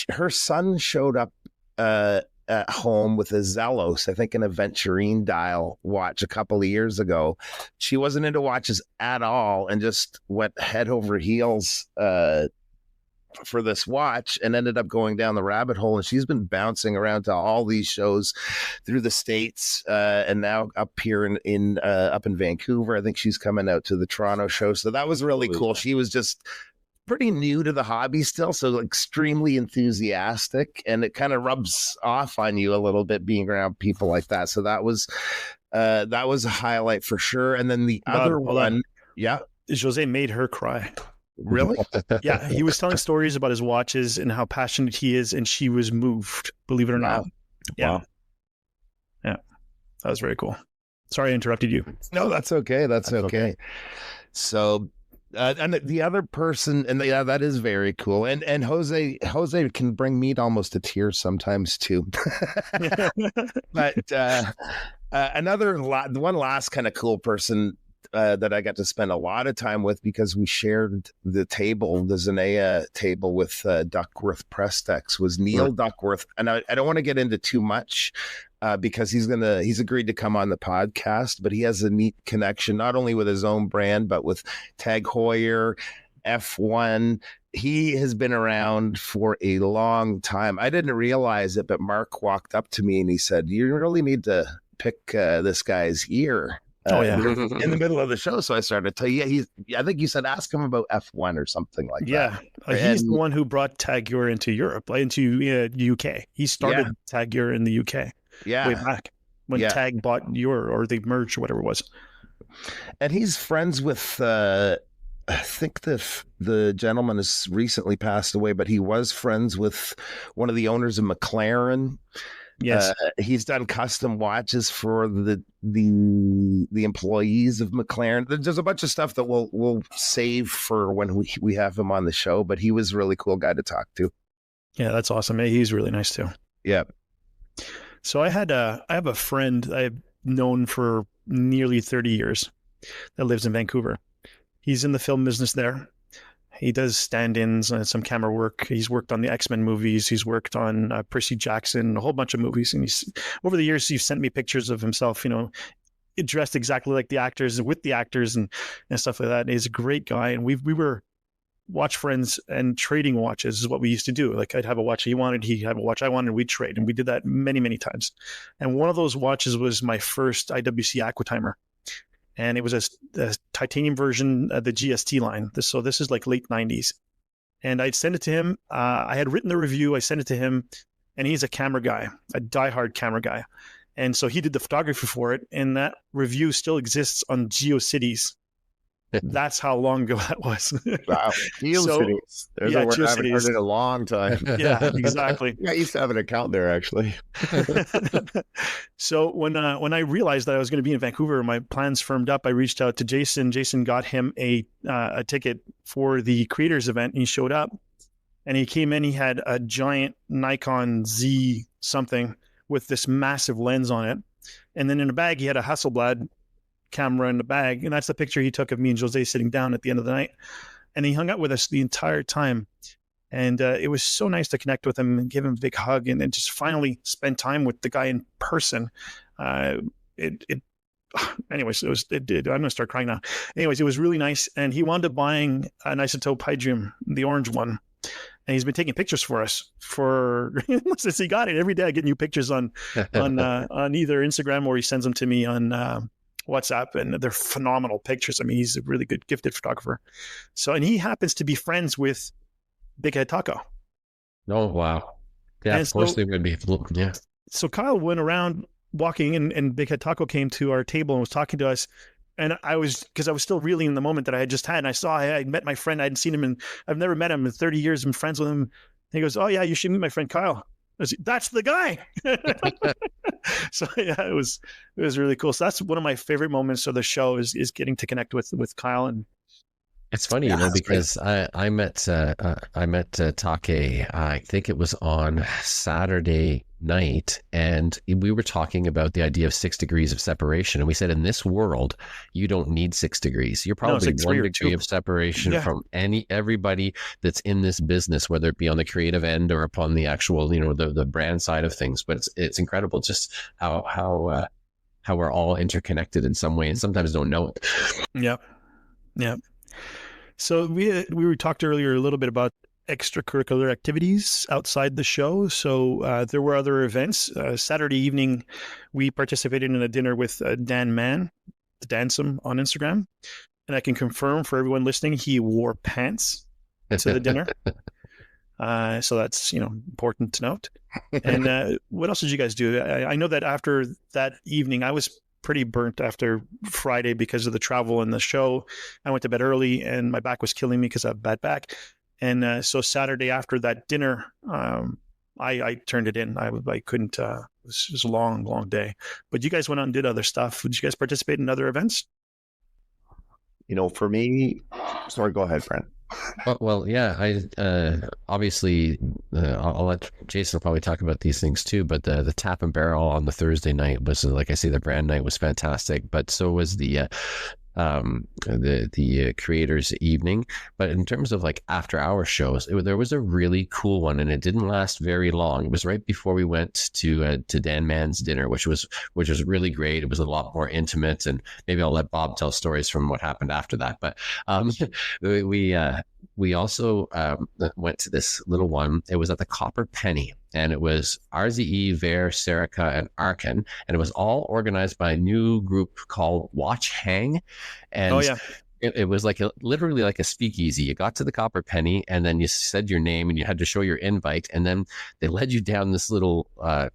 Her son showed up at home with a Zelos, I think an Aventurine dial watch a couple of years ago. She wasn't into watches at all and just went head over heels for this watch and ended up going down the rabbit hole, and she's been bouncing around to all these shows through the States and now up here in Vancouver. I think she's coming out to the Toronto show, so that was really cool. She was just pretty new to the hobby still, so extremely enthusiastic, and it kind of rubs off on you a little bit being around people like that. So that was a highlight for sure. And then the other one, Jose made her cry. Really? Yeah, he was telling stories about his watches and how passionate he is, and she was moved, believe it or not. Yeah. That was very cool. Sorry I interrupted you. No, that's okay. That's okay. So, and the other person, and that is very cool. And Jose can bring me almost to tears sometimes too. But one last kind of cool person that I got to spend a lot of time with because we shared the table, the Zenea table with Duckworth Prestex, was Neil Duckworth. And I don't want to get into too much because he's agreed to come on the podcast, but he has a neat connection, not only with his own brand, but with Tag Heuer, F1. He has been around for a long time. I didn't realize it, but Mark walked up to me and he said, "You really need to pick this guy's ear." In the middle of the show. So I started to tell you, I think you said, ask him about F1 or something like that. He's the one who brought Tag Heuer into Europe, into UK. He started Tag Heuer in the UK way back when Tag bought Heuer, or they merged or whatever it was. And he's friends with, I think the gentleman has recently passed away, but he was friends with one of the owners of McLaren. Yes, he's done custom watches for the employees of McLaren. There's a bunch of stuff that we'll save for when we have him on the show. But he was a really cool guy to talk to. Yeah, that's awesome. He's really nice too. Yeah. So I have a friend I've known for nearly 30 years that lives in Vancouver. He's in the film business there. He does stand-ins and some camera work. He's worked on the X-Men movies. He's worked on Percy Jackson, a whole bunch of movies. And over the years, he's sent me pictures of himself, dressed exactly like the actors and with the actors and stuff like that. And he's a great guy. And we were watch friends, and trading watches is what we used to do. Like I'd have a watch he wanted, he'd have a watch I wanted, and we'd trade. And we did that many, many times. And one of those watches was my first IWC Aquatimer. And it was a titanium version of the GST line. This is like late 90s. And I'd send it to him. I had written the review. I sent it to him. and he's a camera guy, a diehard camera guy. And so he did the photography for it, and that review still exists on GeoCities. That's how long ago that was. Wow. GeoCities. There's a word I haven't heard in a long time. Yeah, exactly. Yeah, I used to have an account there, actually. So when I realized that I was going to be in Vancouver, my plans firmed up. I reached out to Jason. Jason got him a ticket for the creators event, and he showed up. And he came in. He had a giant Nikon Z something with this massive lens on it, and then in a bag he had a Hasselblad camera in the bag, and that's the picture he took of me and Jose sitting down at the end of the night. And he hung out with us the entire time, and it was so nice to connect with him and give him a big hug, and then just finally spend time with the guy in person. Anyways, I'm gonna start crying now. Anyways, it was really nice, and he wound up buying an Isotope Hydrium, the orange one. And he's been taking pictures for us since he got it. Every day I get new pictures on either Instagram, or he sends them to me on WhatsApp, and they're phenomenal pictures. I mean, he's a really good, gifted photographer. So, and he happens to be friends with Big Head Taco. Oh, wow. Yeah, and of course they would be. Yeah. So Kyle went around walking, and Big Head Taco came to our table and was talking to us. And because I was still reeling in the moment that I had just had. And I met my friend. I hadn't seen him, and I've never met him in 30 years. I'm friends with him. And he goes, "Oh yeah, you should meet my friend Kyle." I was, "That's the guy." So yeah, it was really cool. So that's one of my favorite moments of the show is getting to connect with Kyle. And it's funny, because I met Take, I think it was on Saturday night, and we were talking about the idea of 6 degrees of separation, and we said in this world you don't need 6 degrees. You're probably like 1 degree of separation from everybody that's in this business, whether it be on the creative end or upon the actual the brand side of things. But it's incredible just how we're all interconnected in some way, and sometimes don't know it. Yeah. So we talked earlier a little bit about extracurricular activities outside the show. So there were other events. Saturday evening, we participated in a dinner with Dan Mann, the Dansome on Instagram. And I can confirm for everyone listening, he wore pants to the dinner. So that's, important to note. And what else did you guys do? I know that after that evening, I was pretty burnt after Friday because of the travel and the show. I went to bed early, and my back was killing me because I have a bad back. And so Saturday after that dinner, I turned it in. I couldn't. It was a long, long day. But you guys went out and did other stuff. Did you guys participate in other events? For me, sorry, go ahead, Brent. Well, yeah, I obviously I'll let Jason probably talk about these things too, but the Tap and Barrel on the Thursday night was, like I say, the brand night was fantastic, but so was the creators evening. But in terms of like after hour shows, there was a really cool one, and it didn't last very long. It was right before we went to Dan Mann's dinner, which was really great. It was a lot more intimate, and maybe I'll let Bob tell stories from what happened after that. But we also went to this little one. It was at the Copper Penny, and it was RZE, Ver, Serica, and Arkin, and it was all organized by a new group called Watch Hang. And it was literally like a speakeasy. You got to the Copper Penny, and then you said your name, and you had to show your invite, and then they led you down this little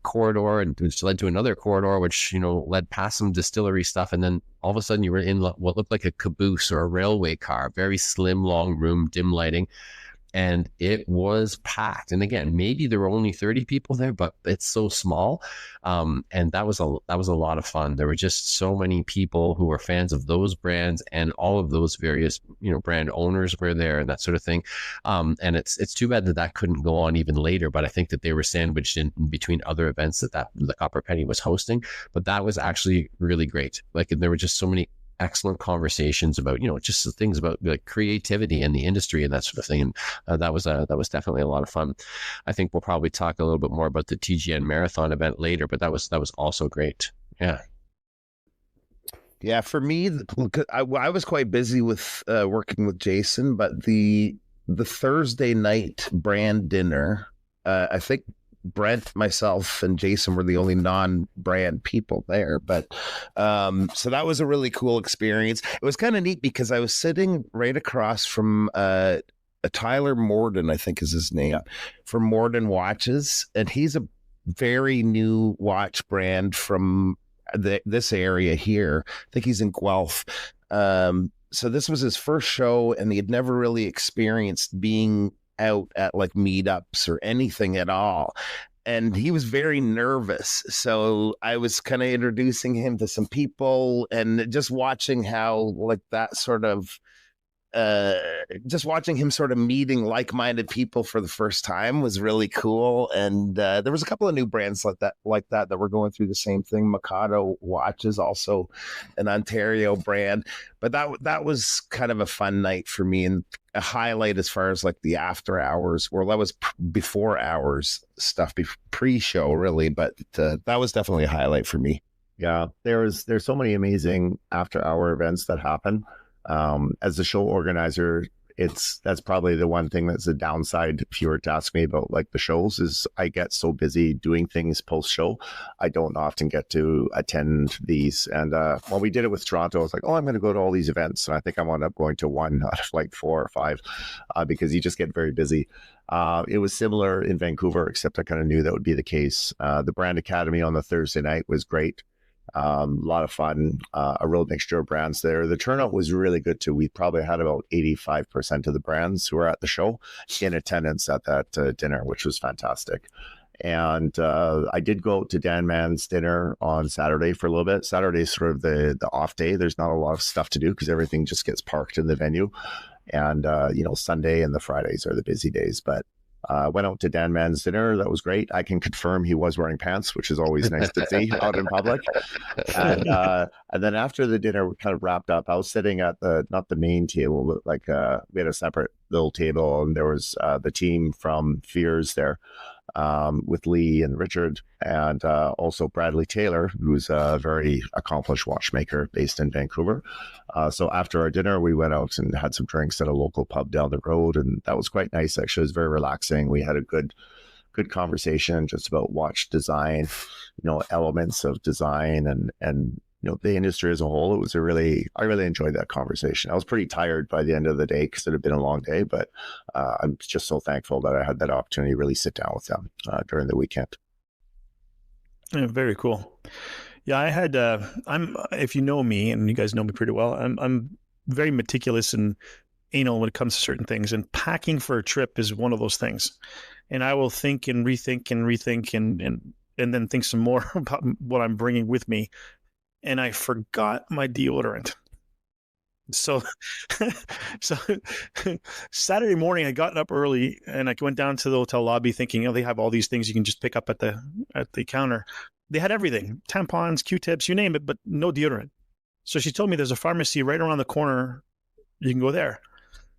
corridor, and which led to another corridor, which led past some distillery stuff, and then all of a sudden you were in what looked like a caboose or a railway car, very slim, long room, dim lighting. And it was packed. And again, maybe there were only 30 people there, but it's so small. And that was a lot of fun. There were just so many people who were fans of those brands, and all of those various, brand owners were there and that sort of thing. And it's too bad that couldn't go on even later, but I think that they were sandwiched in between other events that the Copper Penny was hosting. But that was actually really great. Like, there were just so many excellent conversations about just the things about like creativity and the industry and that sort of thing, and that was definitely a lot of fun. I think we'll probably talk a little bit more about the TGN Marathon event later, but that was also great. Yeah, for me, I was quite busy with working with Jason, but the Thursday night brand dinner, I think Brent, myself, and Jason were the only non-brand people there. But so that was a really cool experience. It was kind of neat because I was sitting right across from Tyler Morden, I think is his name, from Morden Watches, and he's a very new watch brand from this area here. I think he's in Guelph. So this was his first show, and he had never really experienced being out at like meetups or anything at all. And he was very nervous. So I was kind of introducing him to some people and just watching how like that sort of just watching him sort of meeting like-minded people for the first time was really cool. And there was a couple of new brands like that were going through the same thing. Mikado Watches, also an Ontario brand, but that was kind of a fun night for me, and a highlight as far as like the after hours. Well, that was before hours stuff, pre-show really, but that was definitely a highlight for me. Yeah, there's so many amazing after hour events that happen. As a show organizer, that's probably the one thing that's a downside. If you were to ask me about like the shows, is I get so busy doing things post show, I don't often get to attend these. And when we did it with Toronto, I was like, oh, I'm going to go to all these events, and I think I wound up going to one out of like 4 or 5 because you just get very busy. It was similar in Vancouver, except I kind of knew that would be the case. The Brand Academy on the Thursday night was great. A lot of fun, a real mixture of brands there. The turnout was really good too. We probably had about 85% of the brands who were at the show in attendance at that dinner, which was fantastic. And I did go out to Dan Mann's dinner on Saturday for a little bit. Saturday is sort of the off day. There's not a lot of stuff to do because everything just gets parked in the venue. And, Sunday and the Fridays are the busy days. But went out to Dan Mann's dinner. That was great. I can confirm he was wearing pants, which is always nice to see out in public. And then after the dinner, we kind of wrapped up. I was sitting at not the main table, but like we had a separate little table, and there was the team from Fears there with Lee and Richard, and also Bradley Taylor, who's a very accomplished watchmaker based in Vancouver. So after our dinner, we went out and had some drinks at a local pub down the road, and that was quite nice. Actually, it was very relaxing. We had a good conversation just about watch design, elements of design and the industry as a whole. I really enjoyed that conversation. I was pretty tired by the end of the day because it had been a long day, but I'm just so thankful that I had that opportunity to really sit down with them during the weekend. Yeah, very cool. Yeah, I had. If you know me, and you guys know me pretty well, I'm very meticulous and anal when it comes to certain things. And packing for a trip is one of those things. And I will think and rethink and then think some more about what I'm bringing with me. And I forgot my deodorant. So Saturday morning, I got up early and I went down to the hotel lobby thinking, they have all these things you can just pick up at the counter. They had everything, tampons, Q-tips, you name it, but no deodorant. So she told me there's a pharmacy right around the corner. You can go there.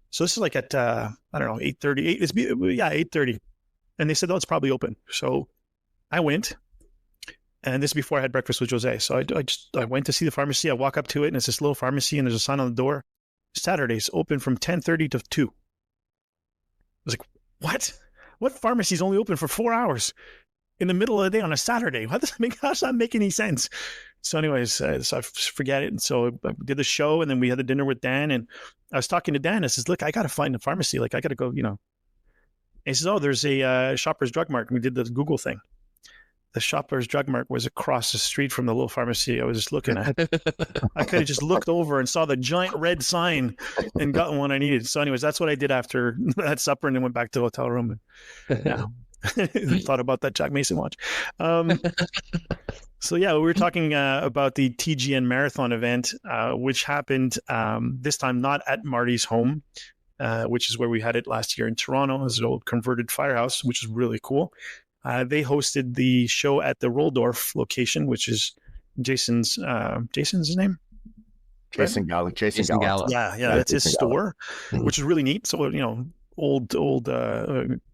So this is like at, 8:30. 8:30. And they said, it's probably open. So I went. And this is before I had breakfast with Jose. So I went to see the pharmacy. I walk up to it, and it's this little pharmacy, and there's a sign on the door. Saturdays open from 10:30 to 2. I was like, what? What pharmacy is only open for 4 hours in the middle of the day on a Saturday? How does that make any sense? So anyways, so I forget it. And so I did the show, and then we had the dinner with Dan, and I was talking to Dan. I says, look, I got to find a pharmacy. Like, I got to go, And he says, there's a Shoppers Drug Mart. And we did the Google thing. The Shoppers Drug Mart was across the street from the little pharmacy I was just looking at. I could have just looked over and saw the giant red sign and gotten one I needed. So anyways, that's what I did after that supper, and then went back to the hotel room. And, thought about that Jack Mason watch. So yeah, we were talking about the TGN Marathon event, which happened this time not at Marty's home, which is where we had it last year in Toronto. It was an old converted firehouse, which is really cool. They hosted the show at the Roldorf location, which is Jason's his name? Jason Gallup. Yeah, that's his store, which is really neat. So, old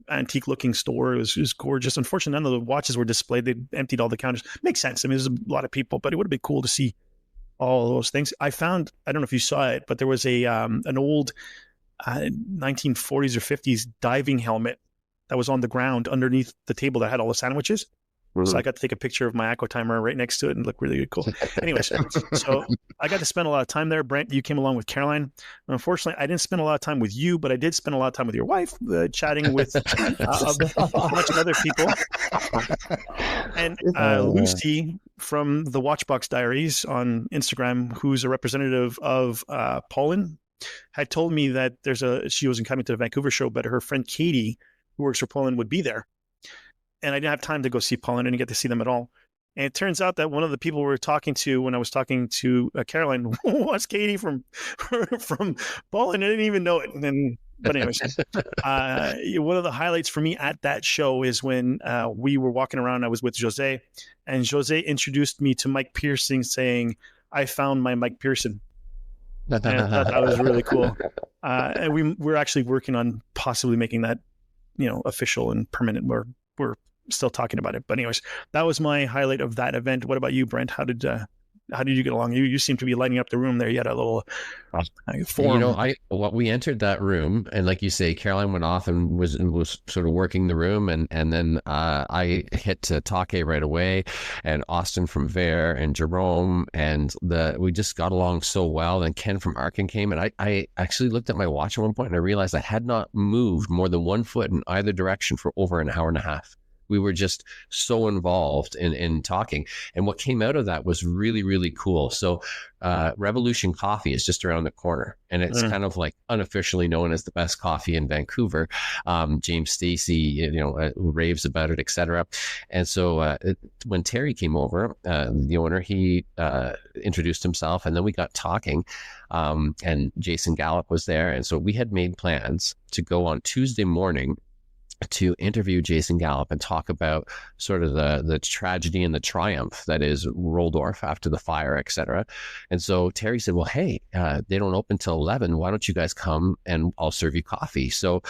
antique looking store. It was gorgeous. Unfortunately, none of the watches were displayed. They emptied all the counters. Makes sense. I mean, there's a lot of people, but it would have been cool to see all those things. I found, I don't know if you saw it, but there was an old 1940s or 50s diving helmet that was on the ground underneath the table that had all the sandwiches. So I got to take a picture of my aqua timer right next to it and look really cool. Anyways, so I got to spend a lot of time there. Brent, you came along with Caroline. Unfortunately, I didn't spend a lot of time with you, but I did spend a lot of time with your wife, chatting with a bunch of other people. And Lucy from the Watchbox Diaries on Instagram, who's a representative of Poland, had told me that she wasn't coming to the Vancouver show, but her friend Katie, who works for Poland, would be there. And I didn't have time to go see Poland. I didn't get to see them at all. And it turns out that one of the people we were talking to when I was talking to Caroline was Katie from Poland. I didn't even know it. But anyways, one of the highlights for me at that show is when we were walking around. I was with Jose, and Jose introduced me to Mike Pearson, saying, "I found my Mike Pearson." And I thought that was really cool. And we're actually working on possibly making that, official and permanent. We're still talking about it, but anyways, that was my highlight of that event. What about you, Brent? How did you get along? You seem to be lighting up the room there. You had a little forum. We entered that room, and like you say, Caroline went off and was sort of working the room, and then I hit Take right away, and Austin from Vare, and Jerome, and we just got along so well. And Ken from Arkin came, and I actually looked at my watch at one point, and I realized I had not moved more than 1 foot in either direction for over an hour and a half. We were just so involved in talking. And what came out of that was really, really cool. So Revolution Coffee is just around the corner. And it's kind of like unofficially known as the best coffee in Vancouver. James Stacey, raves about it, etc. And so when Terry came over, the owner, he introduced himself. And then we got talking. And Jason Gallup was there. And so we had made plans to go on Tuesday morning to interview Jason Gallup and talk about sort of the tragedy and the triumph that is Roldorf after the fire, etc. And so Terry said, well, hey, they don't open till 11. Why don't you guys come and I'll serve you coffee? So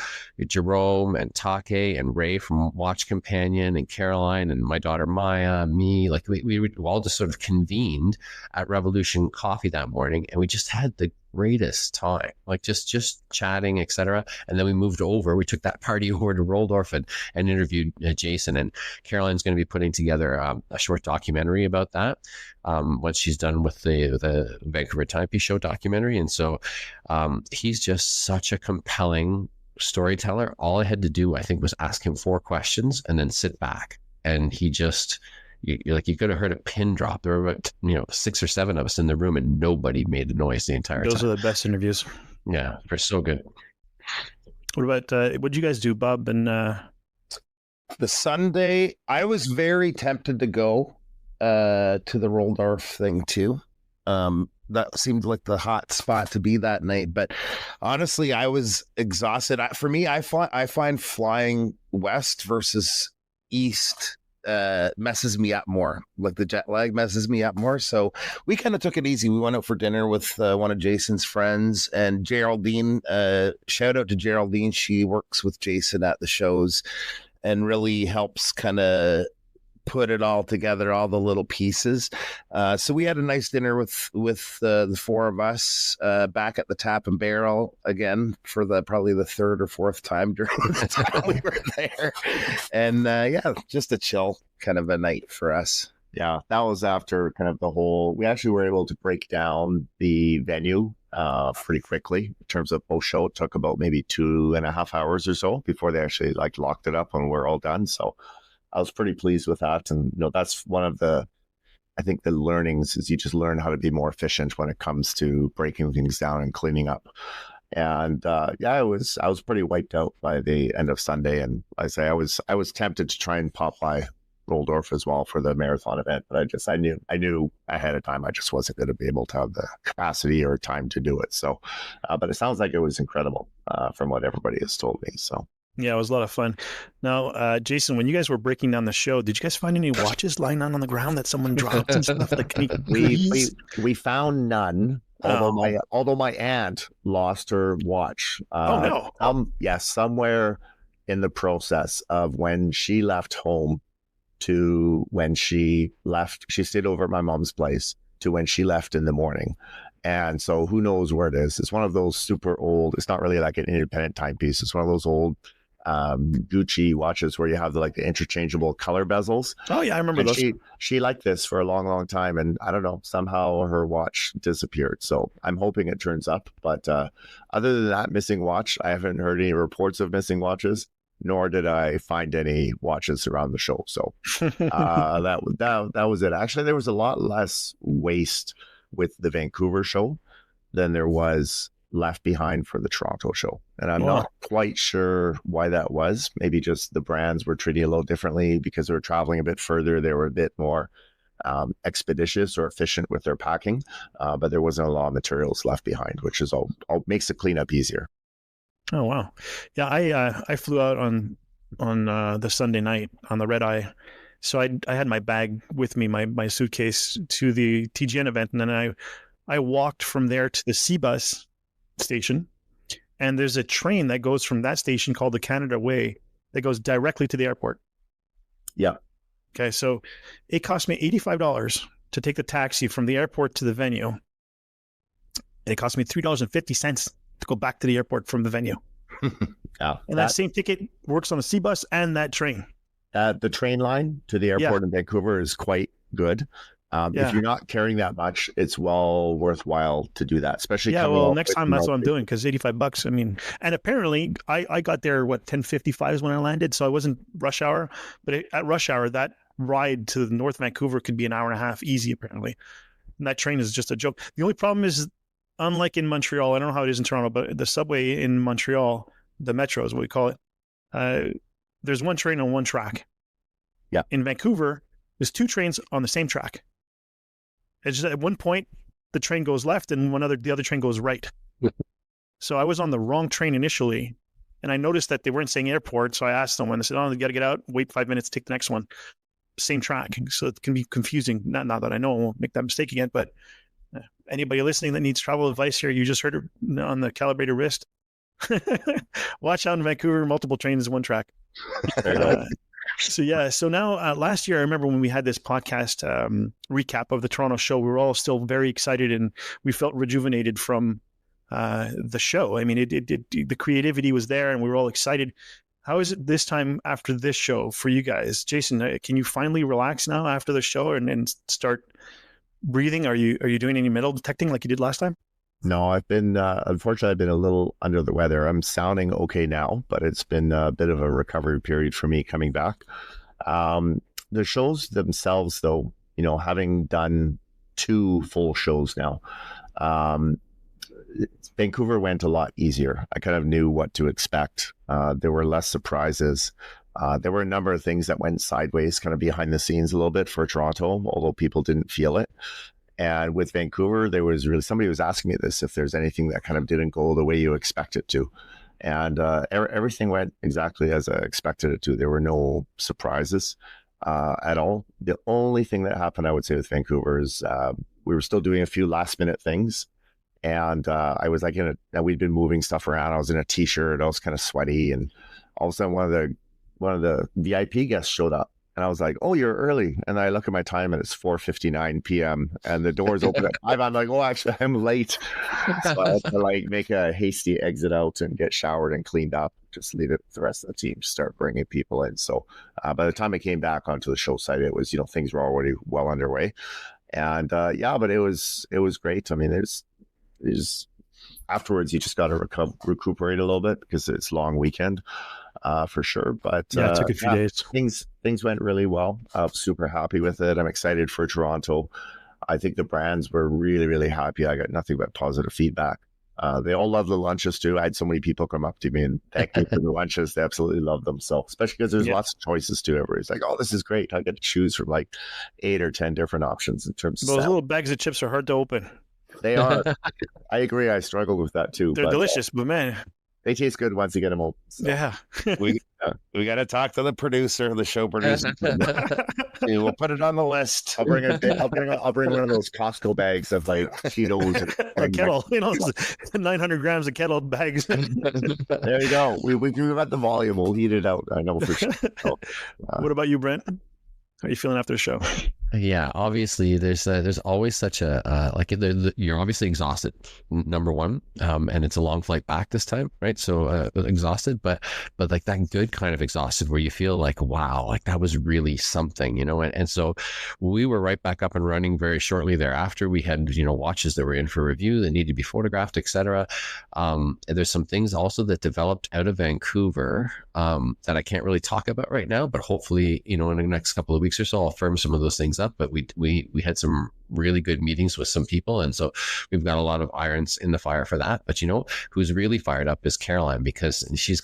Jerome and Take and Ray from Watch Companion and Caroline and my daughter Maya, me, like we all just sort of convened at Revolution Coffee that morning, and we just had the greatest time, like just chatting, etc. And then we moved over. We took that party over to Roldorf and interviewed Jason. And Caroline's going to be putting together a short documentary about that once she's done with the Vancouver Timepiece Show documentary. And so he's just such a compelling storyteller. All I had to do, I think, was ask him 4 questions and then sit back, and he just. You could have heard a pin drop. There were about 6 or 7 of us in the room, and nobody made a noise the entire time. Those are the best interviews. Yeah, they're so good. What about what did you guys do, Bob? And the Sunday, I was very tempted to go to the Roldorf thing too. That seemed like the hot spot to be that night, but honestly, I was exhausted. For me, I find flying west versus east messes me up more. Like the jet lag messes me up more. So we kind of took it easy. We went out for dinner with one of Jason's friends, and Geraldine, shout out to Geraldine. She works with Jason at the shows and really helps kind of put it all together, all the little pieces. So we had a nice dinner with the 4 of us back at the Tap and Barrel again for probably the 3rd or 4th time during the time we were there. And yeah, just a chill kind of a night for us. Yeah, that was after kind of we actually were able to break down the venue pretty quickly in terms of post-show. It took about maybe 2.5 hours or so before they actually locked it up when we're all done. So I was pretty pleased with that. And, that's one of I think the learnings is you just learn how to be more efficient when it comes to breaking things down and cleaning up. And yeah, I was pretty wiped out by the end of Sunday. And I was tempted to try and pop by Roldorf as well for the marathon event, but I knew ahead of time I just wasn't going to be able to have the capacity or time to do it. So, but it sounds like it was incredible from what everybody has told me. So. Yeah, it was a lot of fun. Now, Jason, when you guys were breaking down the show, did you guys find any watches lying on the ground that someone dropped and stuff? We found none. Although my aunt lost her watch. Oh no! Somewhere in the process of when she left home to when she left. She stayed over at my mom's place to when she left in the morning. And so who knows where it is? It's one of those super old. It's not really like an independent timepiece. It's one of those old Gucci watches where you have the interchangeable color bezels. Oh yeah, I remember And those. she liked this for a long, long time, and I don't know, somehow her watch disappeared. So I'm hoping it turns up. But other than that missing watch, I haven't heard any reports of missing watches, nor did I find any watches around the show. So that was it. Actually, there was a lot less waste with the Vancouver show than there was left behind for the Toronto show. And I'm not quite sure why that was. Maybe just the brands were treating it a little differently because they were traveling a bit further. They were a bit more expeditious or efficient with their packing, but there wasn't a lot of materials left behind, which is all makes the cleanup easier. Oh wow, yeah. I flew out on the Sunday night on the red eye, so I had my bag with me, my suitcase to the TGN event, and then I walked from there to the C-Bus station, and there's a train that goes from that station called the Canada Way that goes directly to the airport. Yeah. Okay, so it cost me $85 to take the taxi from the airport to the venue. And it cost me $3.50 to go back to the airport from the venue. Yeah, and that same ticket works on the C-Bus and that train. The train line to the airport in Vancouver is quite good. If you're not carrying that much, it's well worthwhile to do that, especially. Yeah, well, next time that's what I'm doing, because $85. I mean, and apparently I got there 10:55 is when I landed, so I wasn't rush hour. But at rush hour, that ride to North Vancouver could be an hour and a half easy, apparently. And that train is just a joke. The only problem is, unlike in Montreal, I don't know how it is in Toronto, but the subway in Montreal, the metro is what we call it. There's one train on one track. Yeah. In Vancouver, there's two trains on the same track. It's just at one point the train goes left and the other train goes right. So I was on the wrong train initially, and I noticed that they weren't saying airport. So I asked someone, I said, "Oh, you got to get out, wait 5 minutes, take the next one." Same track. So it can be confusing. Not that I know I won't make that mistake again, but anybody listening that needs travel advice here, you just heard it on the Calibrated wrist. Watch out in Vancouver, multiple trains, one track. So now last year, I remember when we had this podcast recap of the Toronto show, we were all still very excited and we felt rejuvenated from the show. I mean, the creativity was there and we were all excited. How is it this time after this show for you guys? Jason, can you finally relax now after the show and start breathing? Are you doing any metal detecting like you did last time? No, I've been, unfortunately, I've been a little under the weather. I'm sounding okay now, but it's been a bit of a recovery period for me coming back. The shows themselves, though, having done 2 full shows now, Vancouver went a lot easier. I kind of knew what to expect. There were less surprises. There were a number of things that went sideways, kind of behind the scenes a little bit for Toronto, although people didn't feel it. And with Vancouver, there was really, somebody was asking me this, if there's anything that kind of didn't go the way you expect it to. And everything went exactly as I expected it to. There were no surprises at all. The only thing that happened, I would say, with Vancouver is we were still doing a few last minute things. And I was like we'd been moving stuff around. I was in a t-shirt. I was kind of sweaty. And all of a sudden one of the VIP guests showed up. And I was like, "Oh, you're early." And I look at my time and it's 4:59 p.m. and the doors open at 5. I'm like, "Oh, actually, I'm late." So I had to make a hasty exit out and get showered and cleaned up. Just leave it for the rest of the team to start bringing people in. So by the time I came back onto the show site, it was, things were already well underway. And but it was great. I mean, there's afterwards, you just got to recuperate a little bit because it's a long weekend. For sure, but it took a few days. Things went really well. I'm super happy with it. I'm excited for Toronto. I think the brands were really, really happy. I got nothing but positive feedback. They all love the lunches too. I had so many people come up to me and thank me for the lunches. They absolutely love them. So especially because there's lots of choices too. Everybody's like, "Oh, this is great. I get to choose from 8 or 10 different options in terms of those little bags of chips are hard to open. They are. I agree. I struggled with that too. They're delicious, but man, they taste good once you get them open. So. Yeah. We got to talk to the producer, the show producer. We'll put it on the list. I'll bring one of those Costco bags of Cheetos. A kettle, 900 grams of kettle bags. There you go. We've got the volume. We'll heat it out. I know for sure. So, what about you, Brent? How are you feeling after the show? Yeah, obviously there's always such a you're obviously exhausted, number one, and it's a long flight back this time, right? So exhausted, but like that good kind of exhausted where you feel like, wow, like that was really something, and so we were right back up and running very shortly thereafter. We had watches that were in for review that needed to be photographed, etc. There's some things also that developed out of Vancouver that I can't really talk about right now, but hopefully in the next couple of weeks or so I'll firm some of those things up. But we had some really good meetings with some people, and so we've got a lot of irons in the fire for that. But who's really fired up is Caroline, because she's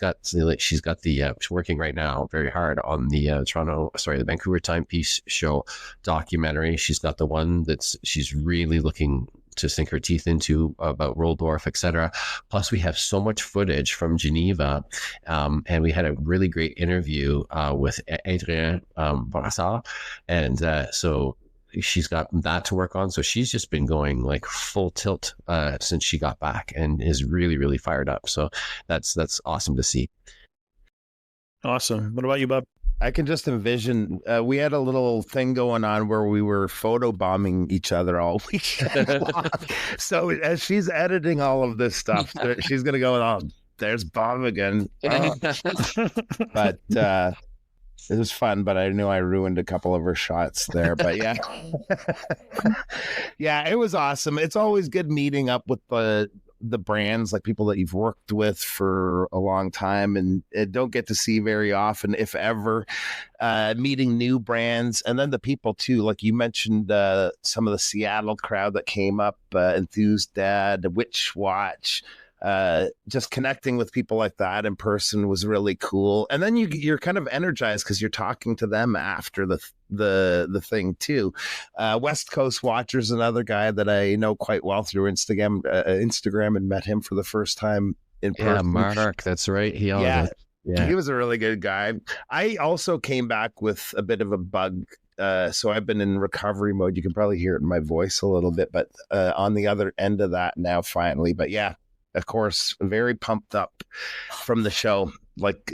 working right now very hard on the Vancouver Timepiece Show documentary. She's got the one she's really looking to sink her teeth into about Roldorf, etc. Plus, we have so much footage from Geneva, and we had a really great interview with Adrien Brassard, and so she's got that to work on. So she's just been going like full tilt since she got back, and is really, really fired up. So that's awesome to see. Awesome. What about you, Bob? I can just envision, we had a little thing going on where we were photo bombing each other all weekend long. So as she's editing all of this stuff, she's going to go, oh, there's Bob again. But it was fun, but I knew I ruined a couple of her shots there. But yeah. Yeah, it was awesome. It's always good meeting up with the brands, like people that you've worked with for a long time and don't get to see very often, if ever, meeting new brands. And then the people too, like you mentioned, some of the Seattle crowd that came up, Enthused Dad, Witch Watch, just connecting with people like that in person was really cool. And then you're kind of energized because you're talking to them after the thing too. West Coast Watcher's another guy that I know quite well through Instagram, and met him for the first time in person. Yeah, Mark, that's right. He was a really good guy. I also came back with a bit of a bug. So I've been in recovery mode. You can probably hear it in my voice a little bit, but on the other end of that now finally. But yeah, of course, very pumped up from the show, like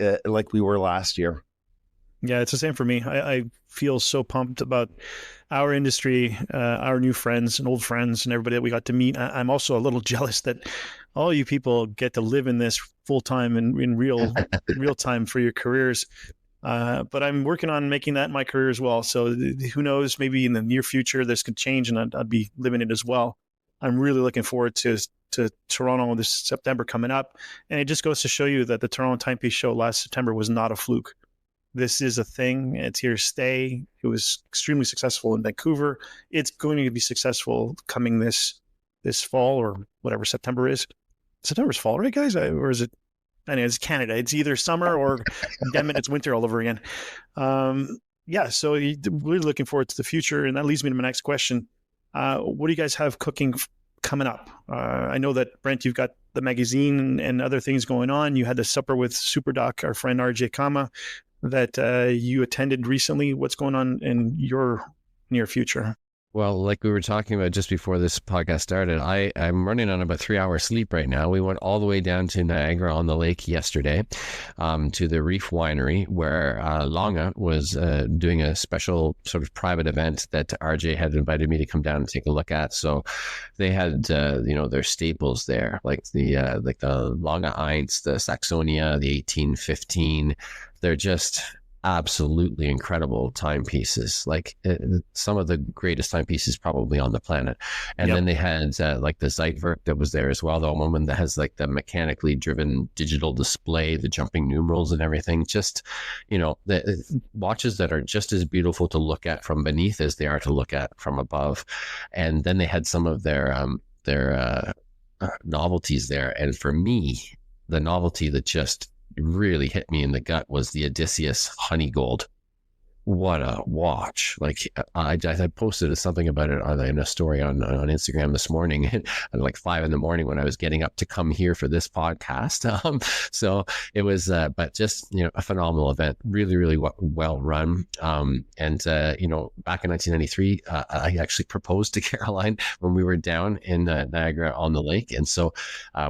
we were last year. Yeah, it's the same for me. I feel so pumped about our industry, our new friends and old friends and everybody that we got to meet. I'm also a little jealous that all you people get to live in this full time and in real time for your careers. But I'm working on making that my career as well. So who knows, maybe in the near future, this could change and I'd be living it as well. I'm really looking forward to Toronto this September coming up. And it just goes to show you that the Toronto Timepiece Show last September was not a fluke. This is a thing. It's here to stay. It was extremely successful in Vancouver. It's going to be successful coming this fall, or whatever September is. September's fall, right, guys? Or is it? I know it's Canada. It's either summer or damn it, it's winter all over again. Yeah, so really looking forward to the future. And that leads me to my next question. What do you guys have cooking coming up? I know that, Brent, you've got the magazine and other things going on. You had the supper with SuperDoc, our friend RJ Kama, that you attended recently. What's going on in your near future? Well, like we were talking about just before this podcast started, I'm running on about 3 hours sleep right now. We went all the way down to Niagara on the Lake yesterday, to the Reef Winery, where Longa was doing a special sort of private event that RJ had invited me to come down and take a look at. So they had their staples there, like the Longa Eins, the Saxonia, the 1815. They're just absolutely incredible timepieces, like some of the greatest timepieces probably on the planet. And then they had like the Zeitwerk that was there as well, the one that has like the mechanically driven digital display, the jumping numerals and everything. Just the watches that are just as beautiful to look at from beneath as they are to look at from above. And then they had some of their novelties there, and for me, the novelty that just really hit me in the gut was the Odysseus Honey Gold. What a watch. Like I posted something about it in a story on Instagram this morning at like 5 a.m. when I was getting up to come here for this podcast. So it was, but just, a phenomenal event, really, really well run. And back in 1993, I actually proposed to Caroline when we were down in Niagara on the Lake. And so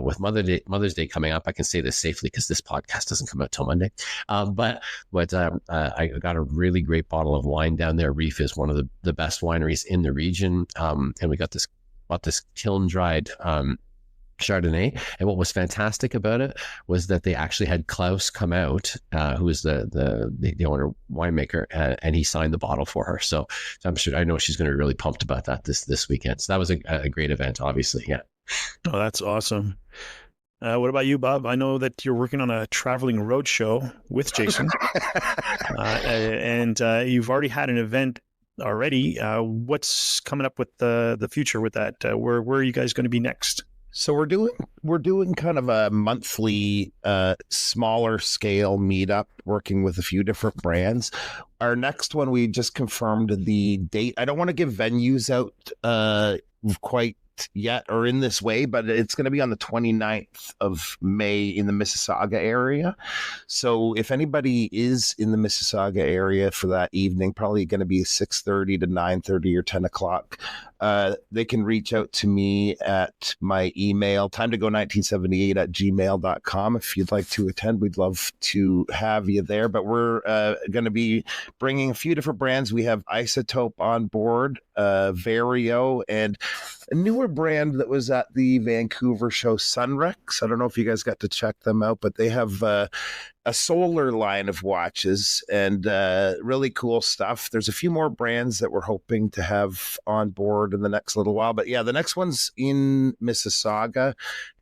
with Mother's Day coming up, I can say this safely because this podcast doesn't come out till Monday. But I got a really great bottle of wine down there. Reef is one of the best wineries in the region. And we got this kiln dried Chardonnay. And what was fantastic about it was that they actually had Klaus come out, who is the owner winemaker, and he signed the bottle for her. So I know she's going to be really pumped about that this weekend. So that was a great event, obviously. Yeah. Oh, that's awesome. What about you, Bob? I know that you're working on a traveling road show with Jason, and you've already had an event already. What's coming up with the future with that? Where are you guys going to be next? So we're doing kind of a monthly, smaller scale meetup, working with a few different brands. Our next one, we just confirmed the date. I don't want to give venues out quite yet or in this way, but it's going to be on the 29th of May in the Mississauga area. So if anybody is in the Mississauga area for that evening, probably going to be 6:30 to 9:30 or 10 o'clock. They can reach out to me at my email, timetogo1978@gmail.com. If you'd like to attend, we'd love to have you there. But we're going to be bringing a few different brands. We have Isotope on board, Vario, and a newer brand that was at the Vancouver show, Sunrex. I don't know if you guys got to check them out, but they have a solar line of watches and really cool stuff. There's a few more brands that we're hoping to have on board in the next little while. But yeah, the next one's in Mississauga.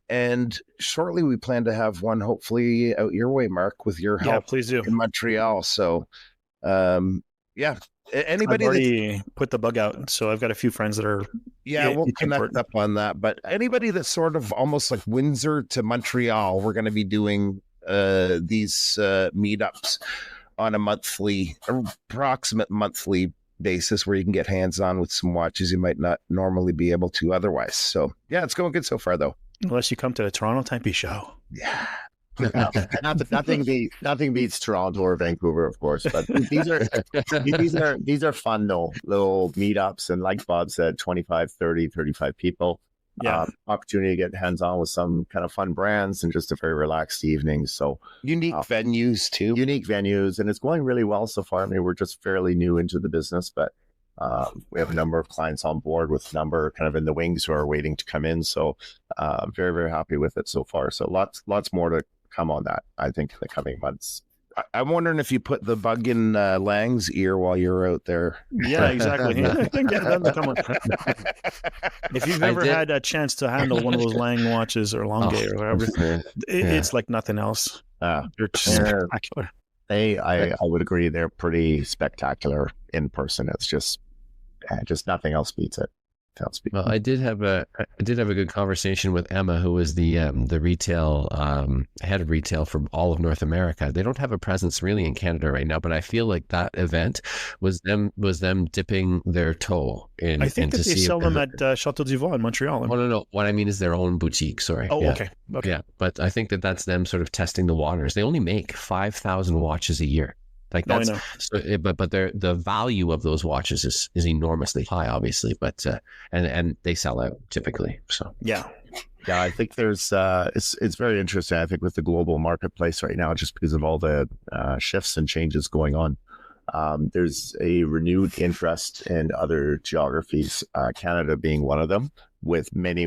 And shortly we plan to have one hopefully out your way, Mark, with your help. Yeah, please do. In Montreal. So yeah. Anybody I've already put the bug out, so I've got a few friends that are. Yeah, we'll connect up on that. But anybody that's sort of almost like Windsor to Montreal, we're going to be doing these meetups on a approximate monthly basis, where you can get hands-on with some watches you might not normally be able to otherwise. So yeah, it's going good so far, though. Unless you come to the Toronto Timepiece Show. Yeah. Nothing beats Toronto or Vancouver, of course, but these are fun though, little meetups, and like Bob said, 25, 30, 35 people. Yeah. Opportunity to get hands-on with some kind of fun brands and just a very relaxed evening. So unique venues too. Unique venues, and it's going really well so far. I mean, we're just fairly new into the business, but we have a number of clients on board with a number kind of in the wings who are waiting to come in. So very, very happy with it so far. So lots more to come on that, I think, in the coming months. I'm wondering if you put the bug in Lang's ear while you're out there. Yeah, exactly. If you've ever had a chance to handle one of those Lang watches or Longuet or whatever, it's like nothing else. They're spectacular. I would agree. They're pretty spectacular in person. It's just nothing else beats it. Well, I did have a good conversation with Emma, who was the retail head of retail for all of North America. They don't have a presence really in Canada right now, but I feel like that event was them dipping their toe in. I think that they sell them at Chateau d'Ivoire in Montreal. No. What I mean is their own boutique. Sorry. Oh, okay. Yeah, but I think that's them sort of testing the waters. They only make 5,000 watches a year. Like that's, so, but the value of those watches is enormously high, obviously, but and they sell out typically. So yeah, I think there's it's very interesting. I think with the global marketplace right now, just because of all the shifts and changes going on, there's a renewed interest in other geographies, Canada being one of them, with many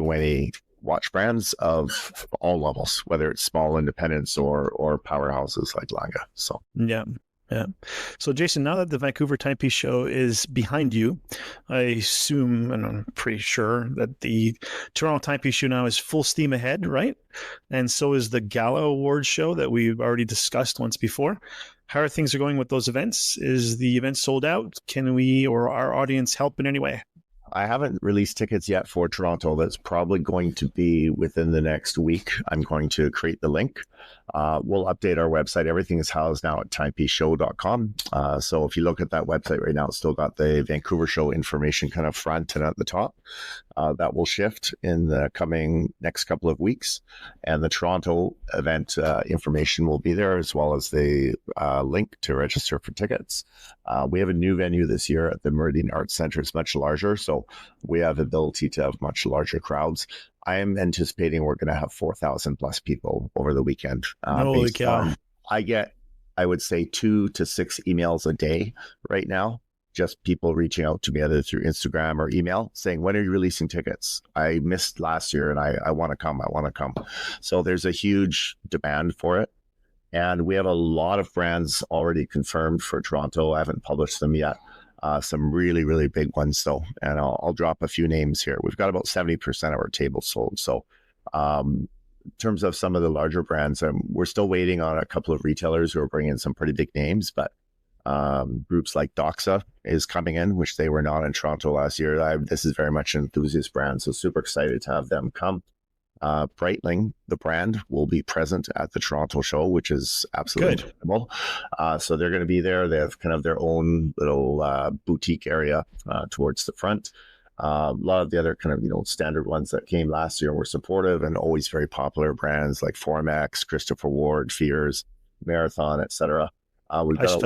watch brands of all levels, whether it's small independents or powerhouses like Langa. So yeah. So, Jason, now that the Vancouver Timepiece Show is behind you, I assume, and I'm pretty sure, that the Toronto Timepiece Show now is full steam ahead, right? And so is the Gala Awards show that we've already discussed once before. How are things going with those events? Is the event sold out? Can we or our audience help in any way? I haven't released tickets yet for Toronto. That's probably going to be within the next week. I'm going to create the link. We'll update our website. Everything is housed now at timepieceshow.com. So if you look at that website right now, it's still got the Vancouver show information kind of front and at the top. That will shift in the coming next couple of weeks. And the Toronto event information will be there, as well as the link to register for tickets. We have a new venue this year at the Meridian Arts Center. It's much larger, so we have the ability to have much larger crowds. I am anticipating we're going to have 4,000 plus people over the weekend. Holy cow. I get I would say 2 to 6 emails a day right now. Just people reaching out to me either through Instagram or email saying, when are you releasing tickets? I missed last year and I want to come. I want to come. So there's a huge demand for it. And we have a lot of brands already confirmed for Toronto. I haven't published them yet. Some really, really big ones though. And I'll drop a few names here. We've got about 70% of our tables sold. So in terms of some of the larger brands, we're still waiting on a couple of retailers who are bringing in some pretty big names, but groups like Doxa is coming in, which they were not in Toronto last year. This is very much an enthusiast brand, so super excited to have them come. Breitling, the brand, will be present at the Toronto show, which is absolutely incredible. So they're going to be there. They have kind of their own little boutique area towards the front. A lot of the other kind of, standard ones that came last year were supportive and always very popular brands like Formex, Christopher Ward, Fears, Marathon, etc. We've got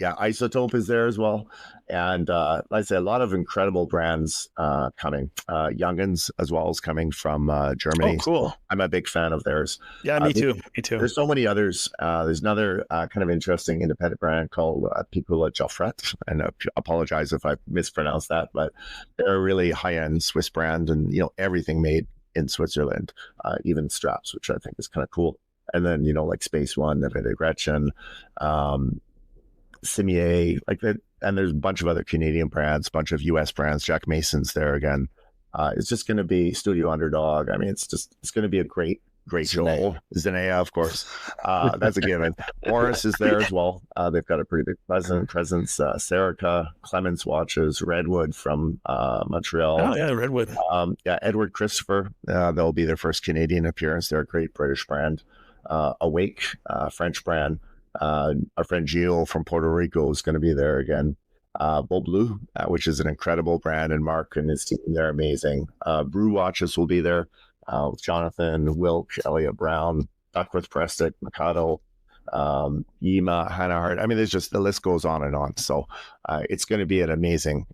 Isotope is there as well. And like I say, a lot of incredible brands coming. Youngins as well is coming from Germany. Oh, cool. I'm a big fan of theirs. Yeah, me too. There's so many others. There's another kind of interesting independent brand called Piccola Joffret. And I apologize if I mispronounced that, but they're a really high-end Swiss brand and, everything made in Switzerland, even straps, which I think is kind of cool. And then, like Space One, Navida Gretchen, Simier, like that, and there's a bunch of other Canadian brands, a bunch of US brands. Jack Mason's there again. It's just going to be Studio Underdog. I mean, it's going to be a great show. Zenea, of course, that's a given. Morris is there as well. They've got a pretty big presence. Serica, Clements Watches, Redwood from Montreal. Oh yeah, Redwood. Edward Christopher. They'll be their first Canadian appearance. They're a great British brand. Awake, French brand. Our friend Gio from Puerto Rico is going to be there again. Beau Bleu, which is an incredible brand, and Mark and his team, they're amazing. Brew Watches will be there with Jonathan, Wilk, Elliot Brown, Duckworth Preston, Mikado, Yima, Hannah Hart. I mean, there's just, the list goes on and on. So it's going to be an amazing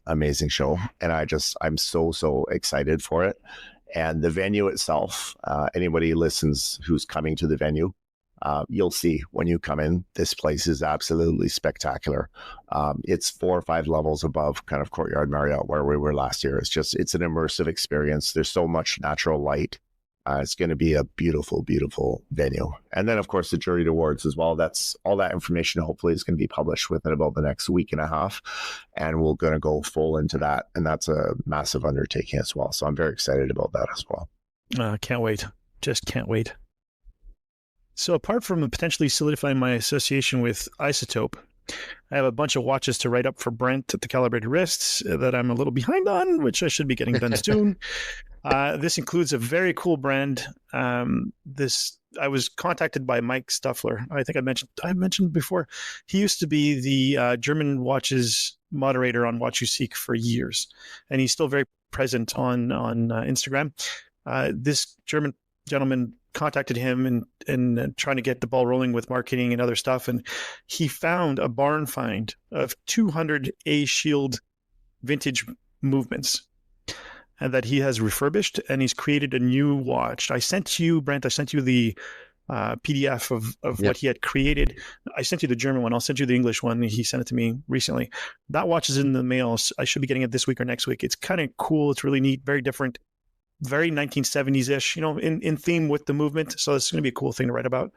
show. And I'm so excited for it. And the venue itself, anybody who listens who's coming to the venue, you'll see when you come in, this place is absolutely spectacular. It's 4 or 5 levels above kind of Courtyard Marriott where we were last year. It's an immersive experience. There's so much natural light. It's going to be a beautiful, beautiful venue. And then, of course, the Jury Awards as well. That's all that information hopefully is going to be published within about the next week and a half. And we're going to go full into that. And that's a massive undertaking as well. So I'm very excited about that as well. Can't wait. Just can't wait. So apart from potentially solidifying my association with Isotope, I have a bunch of watches to write up for Brent at the Calibrated Wrists that I'm a little behind on, which I should be getting done soon. This includes a very cool brand. I was contacted by Mike Stuffler. I think I mentioned before. He used to be the German watches moderator on Watch You Seek for years, and he's still very present on Instagram. This German gentleman contacted him and trying to get the ball rolling with marketing and other stuff. And he found a barn find of 200 A-Shield vintage movements and that he has refurbished, and he's created a new watch. I sent you, Brent, the PDF of what he had created. I sent you the German one. I'll send you the English one. He sent it to me recently. That watch is in the mail. So I should be getting it this week or next week. It's kind of cool. It's really neat, very different. Very 1970s-ish, in theme with the movement. So it's going to be a cool thing to write about.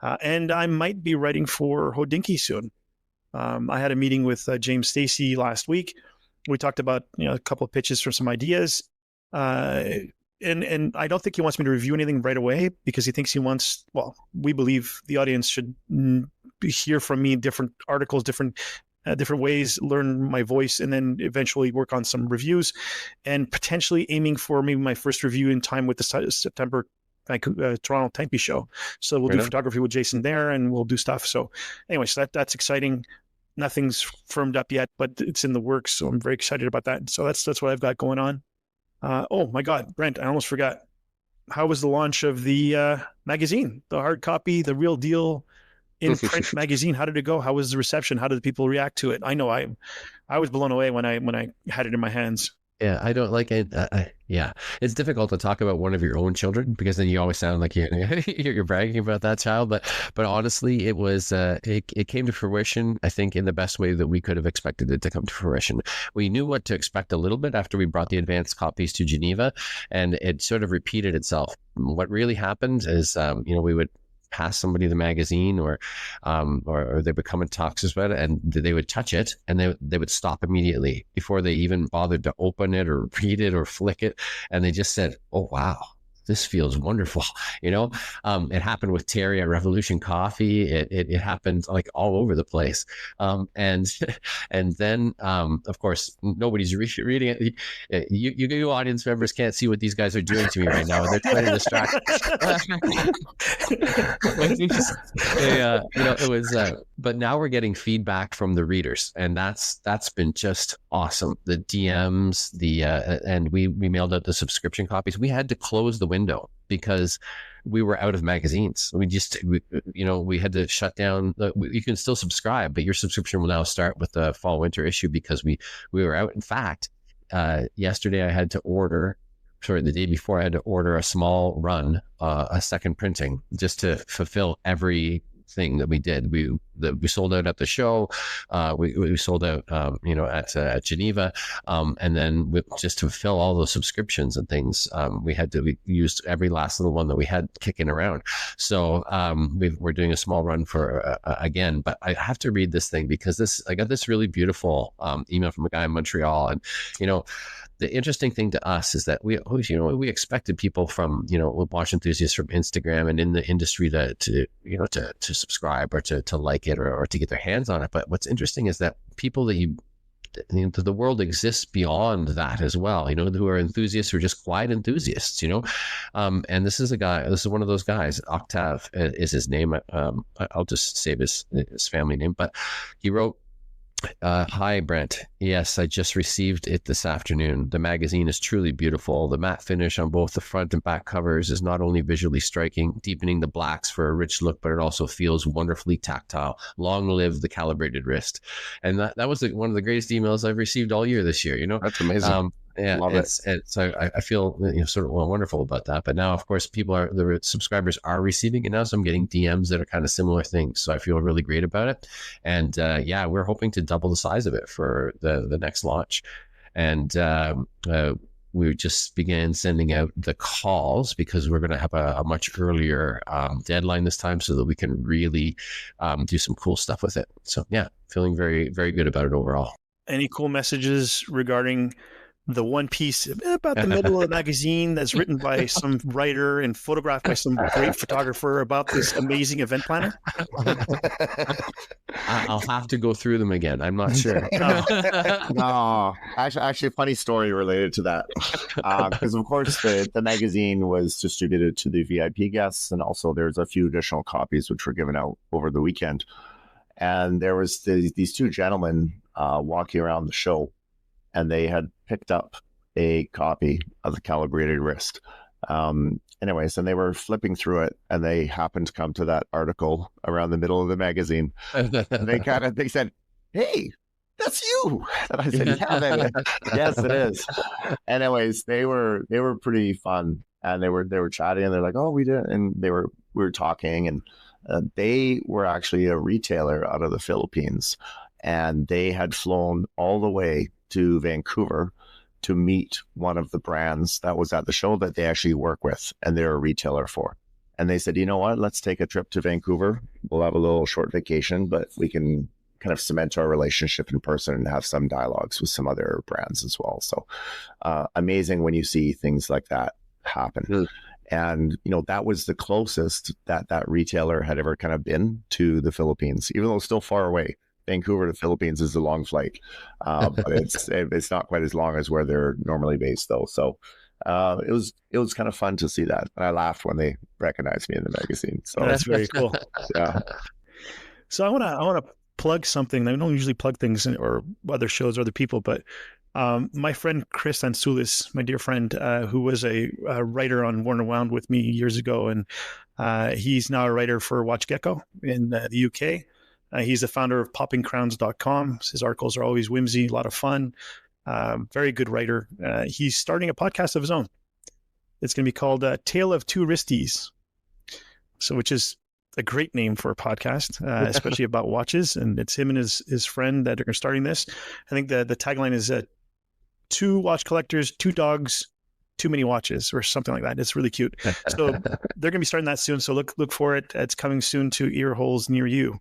And I might be writing for Hodinkee soon. I had a meeting with James Stacey last week. We talked about a couple of pitches for some ideas. And I don't think he wants me to review anything right away because he thinks we believe the audience should hear from me different articles, different ways, learn my voice, and then eventually work on some reviews, and potentially aiming for maybe my first review in time with the September Toronto Timepiece Show. So we'll do photography with Jason there, and we'll do stuff. So anyway, so that's exciting. Nothing's firmed up yet, but it's in the works. So I'm very excited about that. So that's what I've got going on. Oh my God, Brent, I almost forgot. How was the launch of the magazine, the hard copy, the real deal in print magazine? How did it go? How was the reception? How did the people react to it? I know I was blown away when I had it in my hands. Yeah, I don't like it. Yeah, it's difficult to talk about one of your own children because then you always sound like you're bragging about that child. But honestly, it was it came to fruition, I think, in the best way that we could have expected it to come to fruition. We knew what to expect a little bit after we brought the advanced copies to Geneva, and it sort of repeated itself. What really happened is, we would pass somebody the magazine or they would come and talk to us about it, and they would touch it and they would stop immediately before they even bothered to open it or read it or flick it. And they just said, "Oh, wow, this feels wonderful." It happened with Terry at Revolution Coffee. It happened like all over the place. And then, of course, nobody's reading it. You audience members can't see what these guys are doing to me right now. They're trying to distract. It was. But now we're getting feedback from the readers, and that's been just awesome. The DMs, and we mailed out the subscription copies. We had to close the window because we were out of magazines. We had to shut down. You can still subscribe, but your subscription will now start with the fall winter issue because we were out. In fact, yesterday I had to order. Sorry, the day before I had to order a small run, a second printing, just to fulfill everything that we did. We sold out at the show. We sold out, at Geneva. And then just to fill all those subscriptions and things, we used every last little one that we had kicking around. So we're doing a small run for again, but I have to read this thing because I got this really beautiful email from a guy in Montreal, and the interesting thing to us is that we expected people from, watch enthusiasts from Instagram and in the industry to subscribe or to like it or to get their hands on it. But what's interesting is that people that the world exists beyond that as well, who are enthusiasts or just quiet enthusiasts, and this is one of those guys. Octave is his name. I'll just save his family name, but he wrote, "Hi, Brent. Yes, I just received it this afternoon. The magazine is truly beautiful. The matte finish on both the front and back covers is not only visually striking, deepening the blacks for a rich look, but it also feels wonderfully tactile. Long live the calibrated wrist." And that was one of the greatest emails I've received all year this year. That's amazing. Yeah, so I feel sort of wonderful about that. But now, of course, the subscribers are receiving it now, so I'm getting DMs that are kind of similar things. So I feel really great about it. And we're hoping to double the size of it for the next launch. And we just began sending out the calls because we're going to have a much earlier deadline this time, so that we can really do some cool stuff with it. So yeah, feeling very, very good about it overall. Any cool messages regarding the one piece about the middle of the magazine that's written by some writer and photographed by some great photographer about this amazing event planner? I'll have to go through them again. I'm not sure. No, actually, funny story related to that. Because of course the magazine was distributed to the VIP guests, and also there's a few additional copies which were given out over the weekend. And there was these two gentlemen walking around the show, and they had picked up a copy of the Calibrated wrist. Anyways, and they were flipping through it, and they happened to come to that article around the middle of the magazine. And they said, "Hey, that's you." And I said, "Yeah, that is." Yes, it is. Anyways, they were pretty fun, and they were chatting, and they're like, "Oh, we did," and we were talking, and they were actually a retailer out of the Philippines, and they had flown all the way to Vancouver to meet one of the brands that was at the show that they actually work with and they're a retailer for. And they said, "You know what, let's take a trip to Vancouver. We'll have a little short vacation, but we can kind of cement our relationship in person and have some dialogues with some other brands as well." So amazing when you see things like that happen. Mm. And, that was the closest that retailer had ever kind of been to the Philippines, even though it's still far away. Vancouver to Philippines is a long flight, but it's not quite as long as where they're normally based, though. So it was kind of fun to see that, and I laughed when they recognized me in the magazine. So that's very cool. Yeah. So I want to plug something. I don't usually plug things or other shows or other people, but my friend Chris Ansoulis, my dear friend, who was a writer on Warner Wound with me years ago, and he's now a writer for Watch Gecko in the UK. He's the founder of poppingcrowns.com. His articles are always whimsy, a lot of fun. Very good writer. He's starting a podcast of his own. It's going to be called Tale of Two Wristies, which is a great name for a podcast, especially about watches. And it's him and his friend that are starting this. I think the tagline is 2 watch collectors, 2 dogs, too many watches, or something like that. It's really cute. So they're going to be starting that soon. So look for it. It's coming soon to ear holes near you.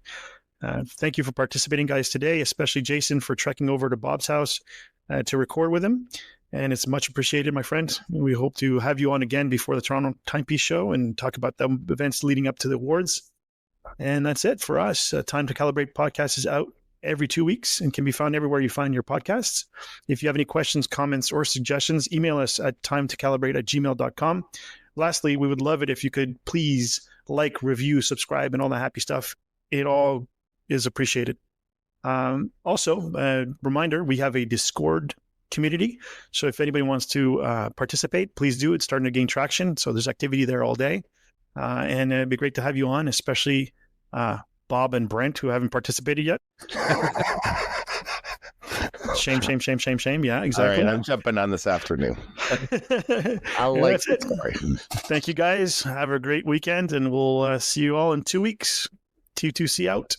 Thank you for participating, guys, today, especially Jason for trekking over to Bob's house to record with him. And it's much appreciated, my friend. We hope to have you on again before the Toronto Timepiece Show and talk about the events leading up to the awards. And that's it for us. Time to Calibrate podcast is out every 2 weeks and can be found everywhere you find your podcasts. If you have any questions, comments, or suggestions, email us at timetocalibrate@gmail.com. Lastly, we would love it if you could please like, review, subscribe, and all the happy stuff. It all is appreciated. Also, reminder, we have a Discord community. So if anybody wants to participate, please do. It's starting to gain traction. So there's activity there all day. And it'd be great to have you on, especially Bob and Brent, who haven't participated yet. Shame. Yeah, exactly. All right, I'm jumping on this afternoon. I like it. Thank you, guys. Have a great weekend, and we'll see you all in 2 weeks. T2C out.